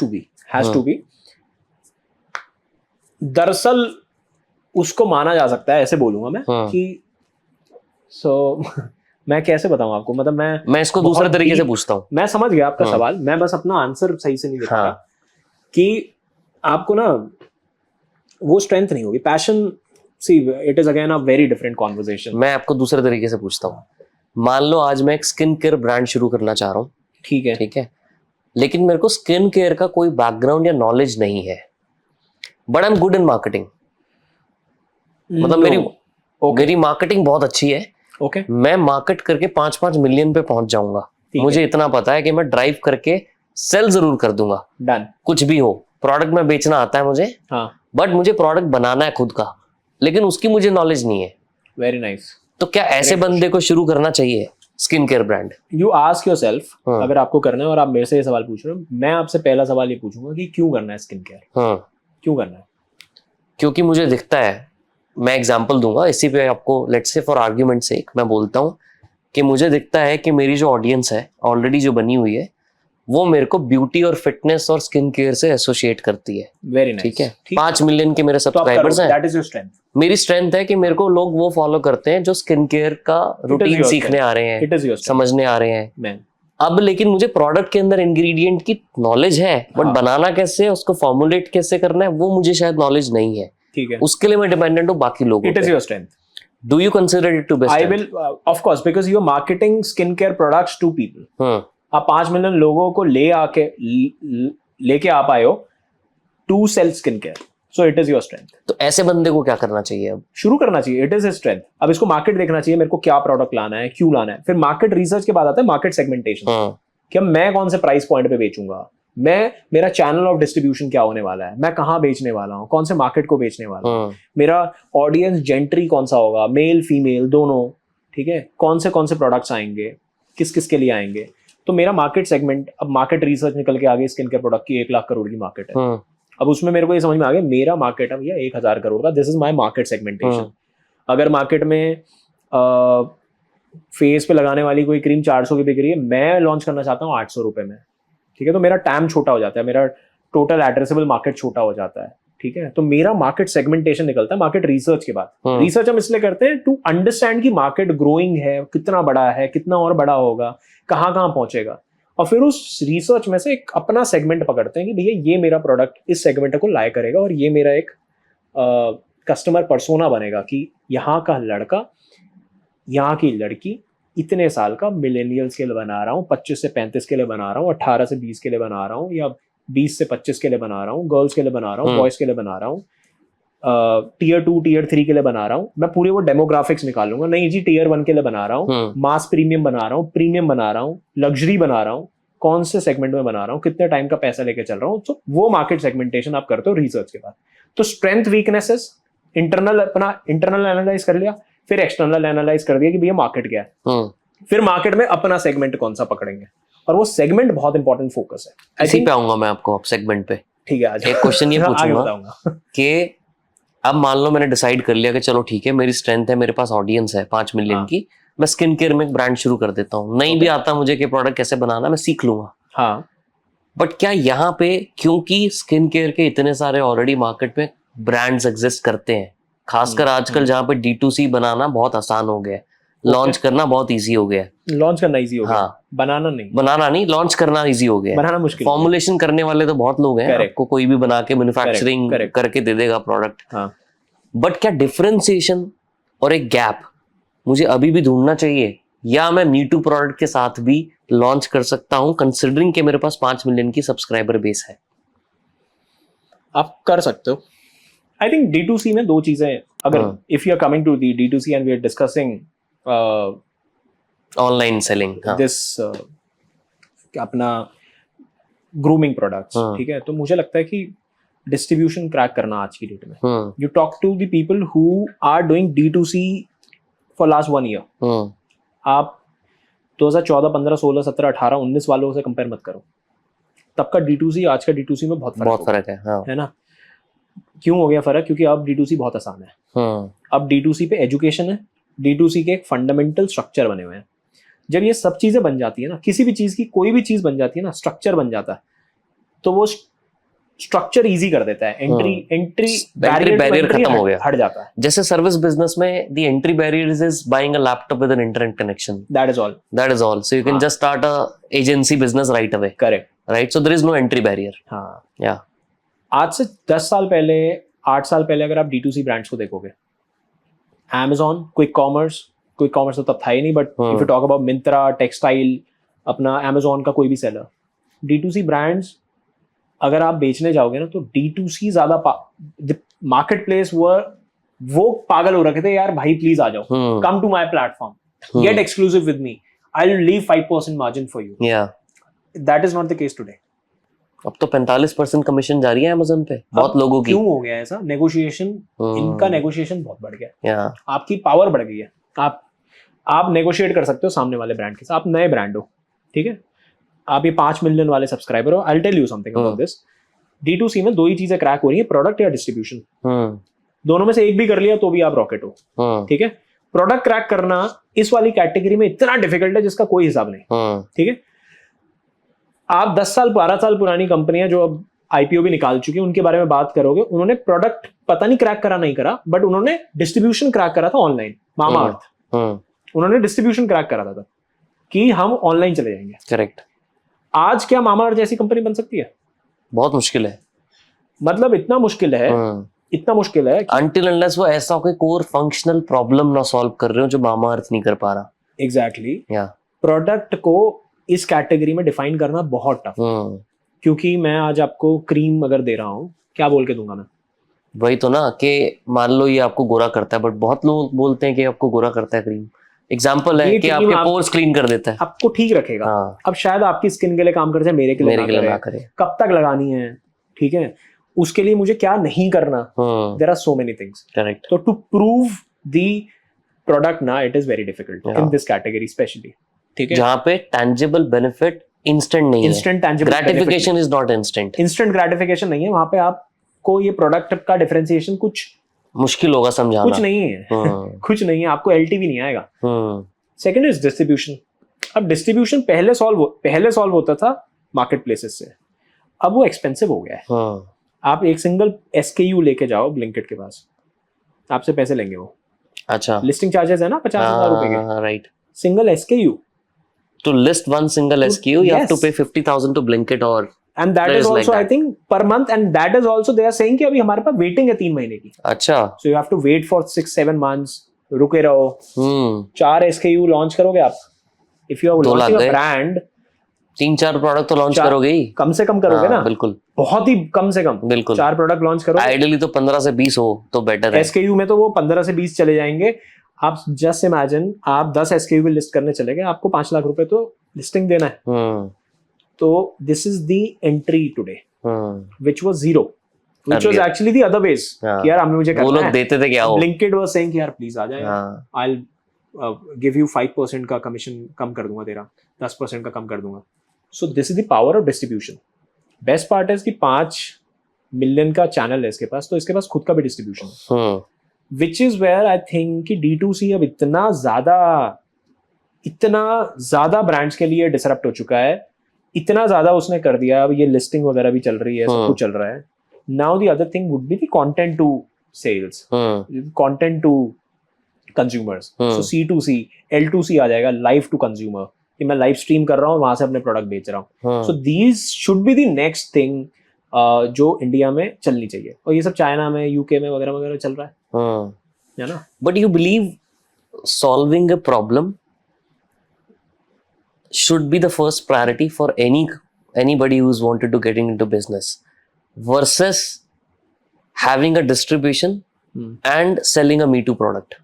to be. दरअसल उसको माना जा सकता है, ऐसे बोलूंगा मैं कि मैं कैसे बताऊं आपको, मतलब मैं इसको दूसरे तरीके से पूछता हूं। मैं समझ गया आपका सवाल, मैं बस अपना आंसर सही से नहीं दे पा रहा कि आपको ना वो स्ट्रेंथ नहीं होगी। Passion, see it is again a very different conversation. मैं आपको दूसरे तरीके से पूछता हूँ, मान लो आज मैं एक स्किन केयर ब्रांड शुरू करना चाह रहा हूँ, ठीक है, लेकिन मेरे को स्किन केयर का कोई बैकग्राउंड या नॉलेज नहीं है, but I am good in marketing, मतलब मेरी मार्केटिंग बहुत अच्छी है, मैं मार्केट करके 5-5 मिलियन पे पहुंच जाऊंगा, मुझे इतना पता है कि मैं ड्राइव करके सेल जरूर कर दूंगा, डन, कुछ भी हो, प्रोडक्ट में बेचना आता है मुझे, बट मुझे प्रोडक्ट बनाना है खुद का, लेकिन उसकी मुझे नॉलेज नहीं है। Very nice. तो क्या ऐसे बंदे को शुरू करना चाहिए skin care brand? You ask yourself, अगर आपको करना है और आप मेरे से ये सवाल पूछ रहे हो, मैं आपसे पहला सवाल ये पूछूंगा कि क्यों करना है स्किन केयर? क्यों करना है? क्योंकि मुझे दिखता है, मैं एग्जांपल दूंगा इसी पे आपको, let's say for argument sake मैं बोलता हूँ कि मुझे दिखता है कि मेरी जो ऑडियंस है ऑलरेडी जो बनी हुई है, वो मेरे को ब्यूटी और फिटनेस और स्किन केयर से एसोसिएट करती है। वेरी नाइस, ठीक है, 5 मिलियन के मेरे सब्सक्राइबर्स हैं, दैट इज योर स्ट्रेंथ। मेरी स्ट्रेंथ है कि मेरे को लोग वो फॉलो करते हैं जो स्किन केयर का रूटीन सीखने आ रहे हैं, समझने आ रहे हैं। अब लेकिन मुझे प्रोडक्ट के अंदर इंग्रेडिएंट की नॉलेज है, बट बनाना कैसे है, उसको फॉर्मुलेट कैसे करना है, वो मुझे शायद नॉलेज नहीं है, ठीक है, उसके लिए मैं डिपेंडेंट हूँ बाकी लोगों पे। It is your strength. Do you consider it to be I strength? will, of course, because you are marketing skincare products to people. आप 5 मिलियन लोगों को लेके आ पाए हो to sell skin care, so it is your strength. तो ऐसे बंदे को क्या करना चाहिए अब? शुरू करना चाहिए, इट इज हिज स्ट्रेंथ. अब इसको मार्केट देखना चाहिए, मेरे को क्या प्रोडक्ट लाना है, क्यों लाना है. फिर मार्केट रिसर्च के बाद आता है मार्केट सेगमेंटेशन, कि मैं कौन से प्राइस पॉइंट पे बेचूंगा, मेरा चैनल ऑफ डिस्ट्रीब्यूशन क्या होने वाला है, मैं कहाँ बेचने वाला हूँ, कौन से मार्केट को बेचने वाला हूँ, मेरा ऑडियंस जेंट्री कौन सा होगा, मेल फीमेल दोनों, ठीक है, कौन से प्रोडक्ट्स आएंगे, किस किस के लिए आएंगे. तो मेरा मार्केट सेगमेंट, अब मार्केट रिसर्च निकल के आ गई, स्किन केयर प्रोडक्ट की 1 लाख करोड़ की मार्केट है. अब उसमें मेरे को ये समझ में आ गया मेरा मार्केट है भैया 1000 करोड़ का. This is my market segmentation. अगर मार्केट में फेस पे लगाने वाली कोई क्रीम 400 की बिक रही है, मैं लॉन्च करना चाहता हूँ 800 रुपए में, ठीक है, तो मेरा टैम छोटा हो जाता है, मेरा टोटल एड्रेसेबल मार्केट छोटा हो जाता है, ठीक है. तो मेरा मार्केट सेगमेंटेशन निकलता है मार्केट रिसर्च के बाद. रिसर्च हम इसलिए करते हैं टू अंडरस्टैंड कि मार्केट ग्रोइंग है, कितना बड़ा है, कितना और बड़ा होगा, कहाँ पहुंचेगा, और फिर उस रिसर्च में से एक अपना सेगमेंट पकड़ते हैं कि भैया ये मेरा प्रोडक्ट इस सेगमेंट को लाइक करेगा और ये मेरा एक कस्टमर पर्सोना बनेगा कि यहाँ का लड़का, यहाँ की लड़की इतने साल का मिलेनियल्स के लिए बना रहा हूँ, 25 से 35 के लिए बना रहा हूँ, 18 से 20 के लिए बना रहा हूँ, या 20 से 25 के लिए बना रहा हूँ, गर्ल्स के लिए बना रहा हूँ, बॉयज के लिए बना रहा हूँ, टीयर 2 टीयर 3 के लिए बना रहा हूँ. मैं पूरे वो डेमोग्राफिक्स निकालूंगा, नहीं जी टीयर 1 के लिए बना रहा हूँ, मास प्रीमियम बना रहा हूँ, प्रीमियम बना रहा हूँ, लग्जरी बना रहा हूँ, कौन से सेगमेंट में बना रहा हूँ, कितने टाइम का पैसा लेके चल रहा हूँ. तो वो मार्केट सेगमेंटेशन आप करते हो रिसर्च के बाद. तो स्ट्रेंथ वीकनेसेस अपना इंटरनल एनालाइज कर लिया, फिर एक्सटर्नल एनालाइज कर दिया कि भैया मार्केट क्या है, फिर मार्केट में अपना सेगमेंट कौन सा पकड़ेंगे, और वो सेगमेंट बहुत इंपॉर्टेंट फोकस है. इसी पे आऊंगा मैं आपको अब सेगमेंट पे. ठीक है, आज एक क्वेश्चन ये पूछूंगा कि अब मान लो मैंने डिसाइड कर लिया कि चलो ठीक है, मेरी स्ट्रेंथ है, मेरे पास ऑडियंस है 5 मिलियन की, मैं स्किन केयर में एक ब्रांड शुरू कर देता हूँ. नहीं भी आता मुझे कि प्रोडक्ट कैसे बनाना, मैं सीख लूंगा. हाँ, बट क्या यहाँ पे, क्योंकि स्किन केयर के इतने सारे ऑलरेडी मार्केट में ब्रांड्स एग्जिस्ट करते हैं, खासकर आजकल जहाँ पे D2C बनाना बहुत आसान हो गया है, लॉन्च करना बहुत इजी हो गया है. लॉन्च करना इजी हो गया, हाँ, बनाना नहीं, लॉन्च करना इजी हो गया. बनाना मुश्किल. फॉर्मुलेशन करने वाले तो बहुत लोग हैं, आपको कोई भी बना के मैन्युफैक्चरिंग करके दे देगा प्रोडक्ट. हाँ. बट क्या डिफरेंशिएशन और एक गैप मुझे अभी भी ढूंढना चाहिए, या मैं मी टू प्रोडक्ट के साथ भी लॉन्च कर सकता हूं कंसिडरिंग कि मेरे पास 5 मिलियन की सब्सक्राइबर बेस है? आप कर सकते हो. आई थिंक D2C में दो चीजें हैं. अगर if you are coming to the D2C and we are discussing online selling, this अपना ग्रूमिंग प्रोडक्ट्स, ठीक है, तो मुझे लगता है कि डिस्ट्रीब्यूशन क्रैक करना आज की डेट में, you talk to the people who are doing D2C for last 1 year. आप 2014, 15, 16, 17, 18, 19 वालों से कंपेयर मत करो. तब का D2C आज का D2C में बहुत फर्क है. हाँ. है ना. क्यों हो गया फर्क? क्योंकि अब D2C बहुत आसान है. अब D2C पे एजुकेशन है, D2C के एक फंडामेंटल स्ट्रक्चर बने हुए हैं. जब ये सब चीजें बन जाती है ना, किसी भी चीज की कोई भी चीज बन जाती है ना, स्ट्रक्चर बन जाता है, तो वो स्ट्रक्चर इजी कर देता है. एंट्री बैरियर खत्म हो गया, हट जाता है. जैसे सर्विस बिजनेस में the entry barrier is buying a laptop with an internet connection. That is all. So you can just start an agency business right away. Correct. Right. So there is no entry barrier. हाँ. या आज से 10 साल पहले, 8 साल पहले अगर आप D2C ब्रांड्स को देखोगे, Amazon, क्विक कॉमर्स तो तब था ही नहीं, but if you talk about Myntra, textile, अपना Amazon का कोई भी सेलर, D2C ब्रांड्स अगर आप बेचने जाओगे ना, तो D2C ज्यादा मार्केट प्लेस वो पागल हो रखे थे, यार भाई प्लीज आ जाओ, come to my platform, get exclusive with me, I will leave 5% margin for you. That is not the case today. अब तो 45% कमीशन जा रही है Amazon पे बहुत लोगों की. क्यों हो गया ऐसा? नेगोशिएशन, इनका नेगोशिएशन बहुत बढ़ गया. आपकी पावर बढ़ गई है. आप नेगोशिएट कर सकते हो सामने वाले ब्रांड के साथ. आप नए ब्रांड हो, ठीक है, आप ये 5 मिलियन वाले सब्सक्राइबर हो. I will tell you something about this. D2C में दो ही चीजें क्रैक हो रही है, प्रोडक्ट या डिस्ट्रीब्यूशन. दोनों में से एक भी कर लिया तो भी आप रॉकेट हो. ठीक है. प्रोडक्ट क्रैक करना इस वाली कैटेगरी में इतना डिफिकल्ट है जिसका कोई हिसाब नहीं. ठीक है. आप 10 साल 12 साल पुरानी कंपनियां जो अब IPO भी निकाल चुकी है, उनके बारे में बात करोगे, उन्होंने प्रोडक्ट पता नहीं क्रैक करा नहीं करा, बट उन्होंने डिस्ट्रीब्यूशन क्रैक करा था ऑनलाइन. मामाअर्थ, उन्होंने डिस्ट्रीब्यूशन क्रैक करा था कि हम ऑनलाइन चले जाएंगे. करेक्ट. आज क्या मामाअर्थ जैसी कंपनी बन सकती है? बहुत मुश्किल है. मतलब इतना मुश्किल है इतना मुश्किल है until unless वो ऐसा कोई कोर फंक्शनल प्रॉब्लम ना सॉल्व कर रहे हो जो मामा अर्थ नहीं कर पा रहा. एग्जैक्टली. या प्रोडक्ट को इस कैटेगरी में डिफाइन करना बहुत टफ, क्योंकि मैं आज आपको क्रीम अगर दे रहा हूँ, क्या बोल के दूंगा मैं? वही तो ना कि मान लो ये आपको गोरा करता है, बट बहुत लोग बोलते हैं कि आपको गोरा करता है क्रीम. एग्जाम्पल है ये कि cream आपके पोर्स क्लीन कर देता है. आपको ठीक रखेगा. हाँ, अब शायद आपकी स्किन के लिए काम कर जाए, मेरे के लिए मेरे के लिए ना करे. करे. कब तक लगानी है, ठीक है, उसके लिए मुझे क्या नहीं करना. There are so many things. Correct. तो टू प्रूव द प्रोडक्ट ना, it is very difficult in this category specially. ठीक है, जहाँ पे टेंजिबल बेनिफिट इंस्टेंट नहीं है. Instant tangible gratification is not instant. Instant gratification नहीं है वहां पे. आपको ये प्रोडक्ट का डिफरेंशिएशन कुछ मुश्किल होगा समझाना. कुछ नहीं है. कुछ नहीं है, आपको एलटीवी नहीं आएगा. Second is distribution. अब डिस्ट्रीब्यूशन पहले सॉल्व होता था मार्केट प्लेसेस से, अब वो एक्सपेंसिव हो गया है. आप एक सिंगल SKU लेके जाओ ब्लिंकिट के पास, आपसे पैसे लेंगे वो. अच्छा, लिस्टिंग चार्जेस है ना 50,000 रुपए के. Right. Single SKU To list one single SKU, you have to pay 50,000 to Blinkit or and that is also I think per month, and that is also they are saying कि अभी हमारे पास waiting है 3 महीने की. अच्छा. So you have to wait for 6-7 months. रुके रहो. 4 SKU launch करोगे आप. If you are launching a brand, 3-4 product तो लॉन्च करोगे ही. कम से कम करोगे ना. बिल्कुल. बहुत ही कम से कम. बिल्कुल. 4 प्रोडक्ट लॉन्च करोगे. आइडियली तो 15 से 20 हो तो बेटर है. SKU में तो वो 15 से 20 चले जाएंगे. आप जस्ट इमेजिन, आप 10 SKU भी लिस्ट करने चले गए, आपको 5 लाख रुपए तो लिस्टिंग देना है. तो this is the entry today, which was zero, which was actually the other ways. कि यार हमें मुझे करना है, वो लोग देते थे क्या हो. ब्लिंकिट वाज सेइंग कि यार प्लीज आ जाए, आई विल गिव यू 5% का कमीशन कम कर दूंगा तेरा, 10% का कम कर दूंगा. So this is the power of distribution. Best part है कि 5 मिलियन का चैनल है इसके पास, तो इसके पास खुद का भी डिस्ट्रीब्यूशन है. Which is where I think कि D2C अब इतना ज्यादा ब्रांड्स के लिए डिसरप्ट हो चुका है. इतना ज्यादा उसने कर दिया. अब ये लिस्टिंग वगैरह भी चल रही है, सब कुछ चल रहा है. Now the other thing would be the content to sales, content to consumers. So C2C, L2C आ जाएगा, लाइव टू कंज्यूमर, कि मैं लाइव स्ट्रीम कर रहा हूँ, वहां से अपने प्रोडक्ट बेच रहा हूँ. So these should be the next thing जो इंडिया में चलनी चाहिए. और ये सब चाइना में, UK में वगैरह वगैरह चल रहा है ना. But you believe solving a problem should be the first priority for anybody who's wanted to getting into business versus having a distribution and selling a Me Too product?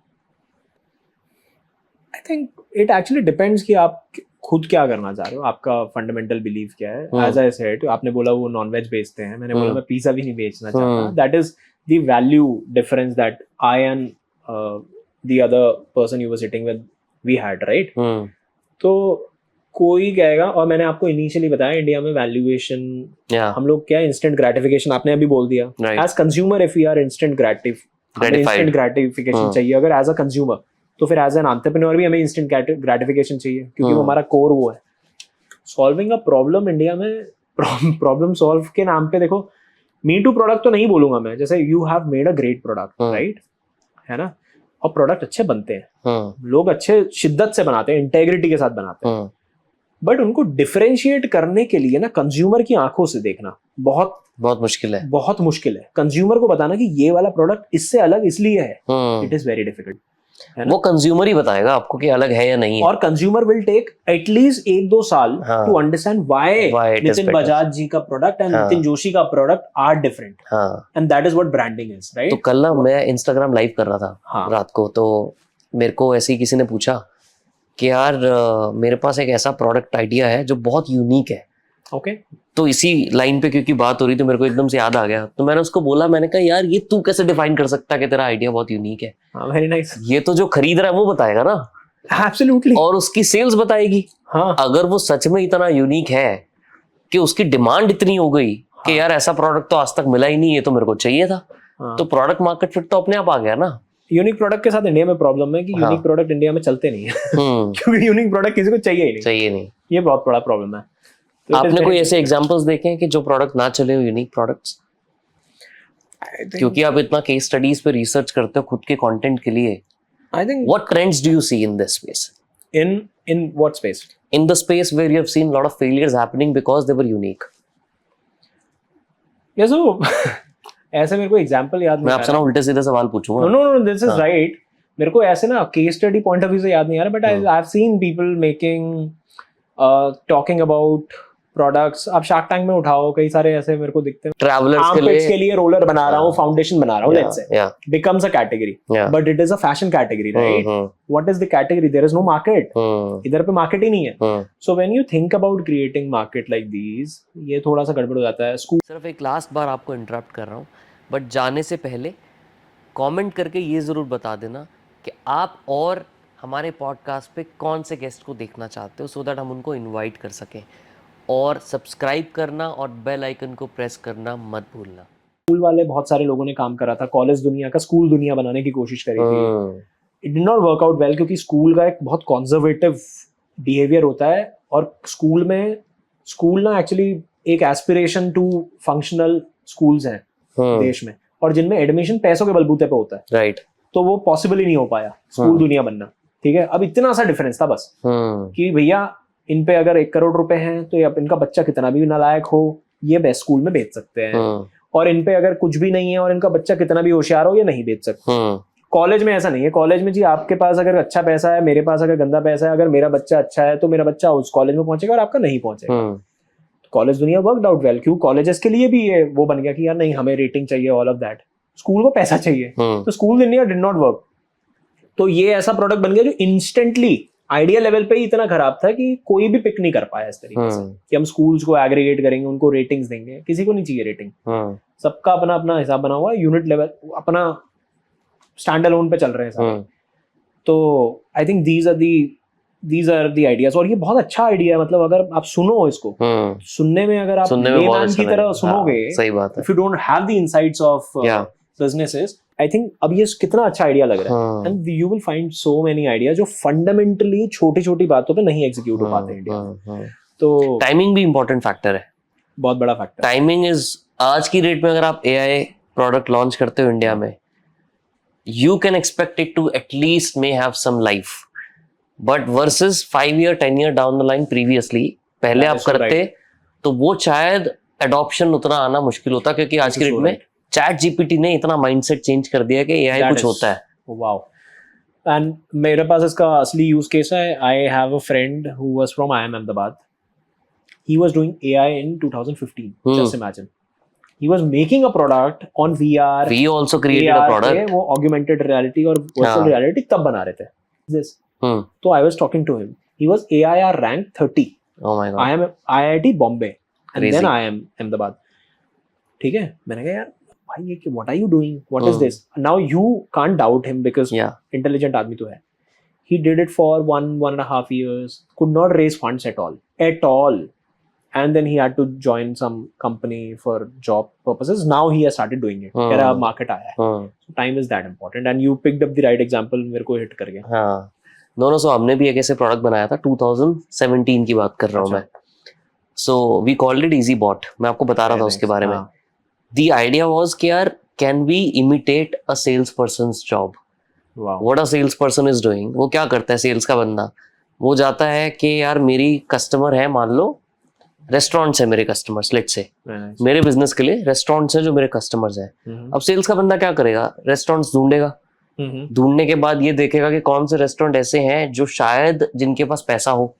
I think it actually depends कि आप खुद क्या करना चाह रहे हो, आपका fundamental believe क्या है. एज आई सेड, आपने बोला वो नॉनवेज बेचते हैं, मैंने बोला मैं पिज्जा भी नहीं बेचना चाहता. That is the value difference that I and the other person you were sitting with we had, right. तो कोई कहेगा, और मैंने आपको इनिशियली बताया इंडिया में वैल्यूएशन, हम लोग क्या इंस्टेंट ग्रेटिफिकेशन, आपने अभी बोल दिया. As consumer if you are instant gratification चाहिए अगर एज अ कंज्यूमर, तो फिर एज एन एंटरप्रेन्योर भी हमें इंस्टेंट ग्रेटिफिकेशन चाहिए, क्योंकि वो हमारा कोर वो है. सॉल्विंग अ प्रॉब्लम इंडिया में, प्रॉब्लम सॉल्व के नाम पे देखो, मी टू प्रोडक्ट तो नहीं बोलूंगा मैं. जैसे you have made a great product, right, है ना, और प्रोडक्ट अच्छे बनते हैं, लोग अच्छे शिद्दत से बनाते हैं, इंटेग्रिटी के साथ बनाते हैं. बट उनको डिफरेंशिएट करने के लिए ना कंज्यूमर की आंखों से देखना बहुत मुश्किल है. बहुत मुश्किल है कंज्यूमर को बताना कि ये वाला प्रोडक्ट इससे अलग इसलिए है. It is very difficult. वो कंज्यूमर ही बताएगा आपको कि अलग है या नहीं है. और कंज्यूमर विल टेक एटलीस्ट 1-2 साल to understand why Nitin Bajaj ji का प्रोडक्ट एंड नितिन जोशी का product are different. And that is what branding is, right. तो कल ना मैं इंस्टाग्राम लाइव कर रहा था रात को, तो मेरे को ऐसे ही किसी ने पूछा कि यार मेरे पास एक ऐसा प्रोडक्ट आइडिया है जो बहुत यूनिक है. ओके. तो इसी लाइन पे क्योंकि बात हो रही तो मेरे को एकदम से याद आ गया, तो मैंने उसको बोला, मैंने कहा यार ये तू कैसे डिफाइन कर सकता है कि तेरा आइडिया बहुत यूनिक है. Very nice. ये तो जो खरीद रहा है वो बताएगा ना. एब्सोल्युटली. और उसकी सेल्स बताएगी. अगर वो सच में इतना यूनिक है कि उसकी डिमांड इतनी हो गई कि यार ऐसा प्रोडक्ट तो आज तक मिला ही नहीं, ये तो मेरे को चाहिए था, तो प्रोडक्ट मार्केट फिट तो अपने आप आ गया ना. यूनिक प्रोडक्ट के साथ इंडिया में प्रॉब्लम है कि यूनिक प्रोडक्ट इंडिया में चलते नहीं है. क्योंकि यूनिक प्रोडक्ट किसी को चाहिए नहीं. ये बहुत बड़ा प्रॉब्लम है. तो आपने कोई ऐसे एग्जांपल्स देखे हैं कि जो प्रोडक्ट ना चले हो, यूनिक प्रोडक्ट्स? क्योंकि आप इतना केस स्टडीज पे रिसर्च करते हो खुद के कंटेंट के लिए. I think what trends do you see in this space? In what space? In the space where you have seen a lot of failures happening because they were unique. Yeah, so ऐसे मेरे को example याद मैं नहीं आ आपसे ना रहा। उल्टे सीधे सवाल पूछूंगा। नो दिस इज हाँ। राइट। मेरे को ऐसे ना case study point of view से याद नहीं आ रहा, but I have seen people making talking about products. आप शार्क टैंक में उठाओ, कई सारे ऐसे मेरे को दिखते हैं। ट्रैवलर्स के आर्मपिट्स लिए के लिए रोलर बना रहा हूँ, फाउंडेशन बना रहा हूँ, लेट्स से या becomes a category, Yeah. but it is a fashion category, right? What is the category? There is no market. इधर पे मार्केट ही नहीं है। So when you think about creating market like these, ये थोड़ा सा गड़बड़ हो जाता है। स्कूल सिर्फ एक लास्ट बार आपको इंटरप्ट कर रहा हूँ, बट जाने से पहले कमेंट करके ये ज़रूर बता देना कि आप और हमारे पॉडकास्ट पे कौन से गेस्ट को देखना चाहते हो, सो दैट हम उनको इनवाइट कर सकें। और सब्सक्राइब करना और बेल आइकन को प्रेस करना मत भूलना। वाले बहुत सारे लोगों ने काम करा था, कॉलेज दुनिया का स्कूल दुनिया बनाने की कोशिश करी थी। It did not work out well, क्योंकि स्कूल का एक बहुत कॉन्जर्वेटिव बिहेवियर होता है, और स्कूल ना एक्चुअली एक एस्पिरेशन टू फंक्शनल स्कूल्स हैं देश में, और जिनमें एडमिशन पैसों के बलबूते पे होता है, राइट। तो वो पॉसिबल ही नहीं हो पाया स्कूल दुनिया बनना। ठीक है, अब इतना सा डिफरेंस था बस कि भैया इन पे अगर 1 करोड़ रुपए हैं तो अब इनका बच्चा कितना भी नालायक हो, ये बेस्ट स्कूल में भेज सकते हैं, और इन पे अगर कुछ भी नहीं है और इनका बच्चा कितना भी होशियार हो, ये नहीं भेज सकते। कॉलेज में ऐसा नहीं है। कॉलेज में जी आपके पास अगर अच्छा पैसा है, मेरे पास अगर गंदा पैसा है, अगर मेरा बच्चा अच्छा है तो मेरा बच्चा उस कॉलेज में पहुंचेगा और आपका नहीं पहुंचेगा। कॉलेज दुनिया वर्कड आउट वेल। क्यों? कॉलेजेस के लिए भी ये वो बन गया कि यार नहीं, हमें रेटिंग चाहिए, ऑल ऑफ दैट। स्कूल को पैसा चाहिए, तो स्कूल दुनिया डिड नॉट वर्क। तो ये ऐसा प्रोडक्ट बन गया जो इंस्टेंटली आइडिया लेवल पे ही इतना खराब था कि कोई भी पिक नहीं कर पाया इस तरीके से कि हम स्कूल्स को एग्रीगेट करेंगे, उनको रेटिंग्स देंगे। किसी को नहीं चाहिए रेटिंग, सबका अपना अपना हिसाब बना हुआ है, यूनिट लेवल अपना स्टैंड अलोन पे चल रहे हैं सारे। तो I think these are the ideas, और ये बहुत अच्छा आइडिया है। मतलब अगर आप सुनो इसको, सुनने में अगर आप लेमैन की तरह सुनोगे, सही बात है, if you don't have the insights of businesses, I think अब ये कितना अच्छा आइडिया लग रहा है। And you will find so many idea जो फंडामेंटली छोटी छोटी बातों पे नहीं एग्जीक्यूट हो पाते इंडिया में। तो टाइमिंग भी इंपॉर्टेंट फैक्टर है, बहुत बड़ा फैक्टर। टाइमिंग इज, आज की डेट में अगर आप एआई प्रोडक्ट लॉन्च करते हो इंडिया में, you can expect it to at least may have some life, but versus 5 year 10 year down the line previously, पहले आप करते तो वो शायद adoption उतना आना मुश्किल होता, क्योंकि आज की डेट में चैट जीपीटी ने इतना माइंडसेट चेंज कर दिया कि एआई कुछ होता है। वाओ। एंड मेरे पास इसका असली यूज केस है। I have a friend who was from IIM Ahmedabad. He was doing AI in 2015, just imagine. He was making a product on VR. We also created a product. वो augmented reality और virtual reality तब बना रहे थे। This. तो I was talking to him. He was AIR rank 30. Oh my God. I am IIT Bombay and Crazy. then IIM Ahmedabad. ठीक है, मैंने कहा यार भाई ये what are you doing? What is this? Now you can't doubt him because intelligent आदमी तो है। He did it for 1.5 years. Could not raise funds at all. And then he had to join some company for job purposes. Now he has started doing it. मेरा market आया है. So time is that important. And you picked up the right example. मेरे को hit कर गया. हाँ. No, so हमने भी एक ऐसे प्रोडक्ट बनाया था, 2017 की बात कर रहा हूँ मैं. So we called it EasyBot. मैं आपको बता रहा था उसके बारे में. The idea was कि यार, can we imitate a salesperson's job? Wow. What a salesperson is doing. वो क्या करता है सेल्स का बंदा? वो जाता है कि यार मेरी कस्टमर है, मान लो रेस्टोरेंट्स है मेरे कस्टमर्स, लेट्स से मेरे बिजनेस के लिए रेस्टोरेंट्स है जो मेरे कस्टमर्स हैं। अब सेल्स का बंदा क्या करेगा? रेस्टोरेंट्स ढूंढेगा, ढूंढने के बाद ये देखेगा कि कौन से रेस्टोरेंट ऐसे हैं जो शायद जिनके पास पैसा हो,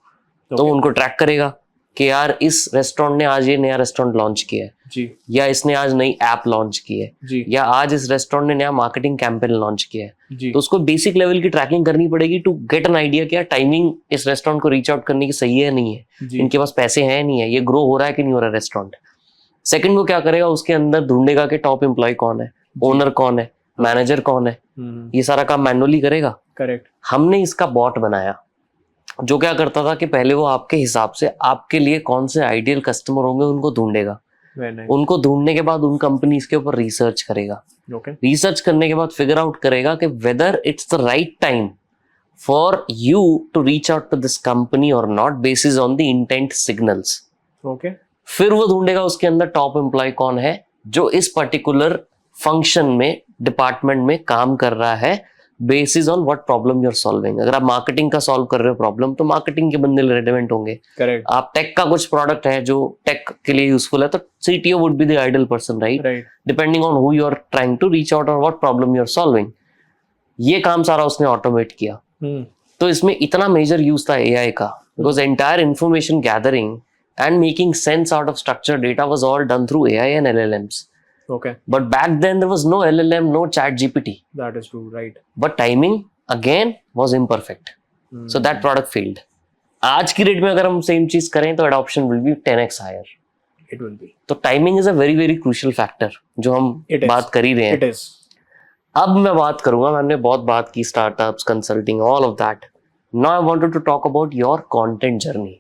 तो उनको ट्रैक करेगा कि यार इस रेस्टोरेंट ने आज ये नया रेस्टोरेंट लॉन्च किया है जी, या इसने आज नई ऐप लॉन्च की है जी, या आज इस रेस्टोरेंट ने नया मार्केटिंग कैंपेन लॉन्च किया है जी। तो उसको बेसिक लेवल की ट्रैकिंग करनी पड़ेगी टू गेट एन आइडिया कि यार टाइमिंग इस रेस्टोरेंट को रीच आउट करने की सही है नहीं है, इनके पास पैसे हैं नहीं है, ये ग्रो हो रहा है कि नहीं हो रहा है रेस्टोरेंट। सेकंड वो क्या करेगा, उसके अंदर ढूंढेगा कि टॉप एम्प्लॉय कौन है, ओनर कौन है, मैनेजर कौन है, ये सारा काम मैनुअली करेगा। करेक्ट। हमने इसका बॉट बनाया जो क्या करता था कि पहले वो आपके हिसाब से आपके लिए कौन से आइडियल कस्टमर होंगे उनको ढूंढेगा, उनको ढूंढने के बाद उन कंपनीज के ऊपर रिसर्च करेगा, रिसर्च करने के बाद फिगर आउट करेगा कि whether it's the right time for you to reach out to this company or not, basis on the intent signals. Okay. फिर वो ढूंढेगा उसके अंदर टॉप एम्प्लॉय कौन है जो इस पर्टिकुलर फंक्शन में, डिपार्टमेंट में काम कर रहा है, basis on what problem you are solving. अगर आप मार्केटिंग का सॉल्व कर रहे हो प्रॉब्लम, तो मार्केटिंग के बंदे रेलेवेंट होंगे। करेक्ट। आप टेक का कुछ प्रोडक्ट है जो टेक के लिए यूजफुल है, तो CTO would be the ideal person, right? Right. Depending on who you are trying to reach out or what problem you are solving. ये काम सारा उसने ऑटोमेट किया। तो इसमें इतना मेजर यूज था एआई का, because entire information gathering and making sense out of structured data was all done through AI and LLMs. Okay. But back then there was no LLM, no chat GPT. That is true, right. But timing again was imperfect. So that product failed. आज की date में अगर हम same चीज करें तो adoption will be 10x higher. It will be. तो timing is a very very crucial factor जो हम बात कर ही रहे हैं. It is. अब मैं बात करूंगा, मैंने बहुत बात की startups, consulting, all of that. Now I wanted to talk about your content journey.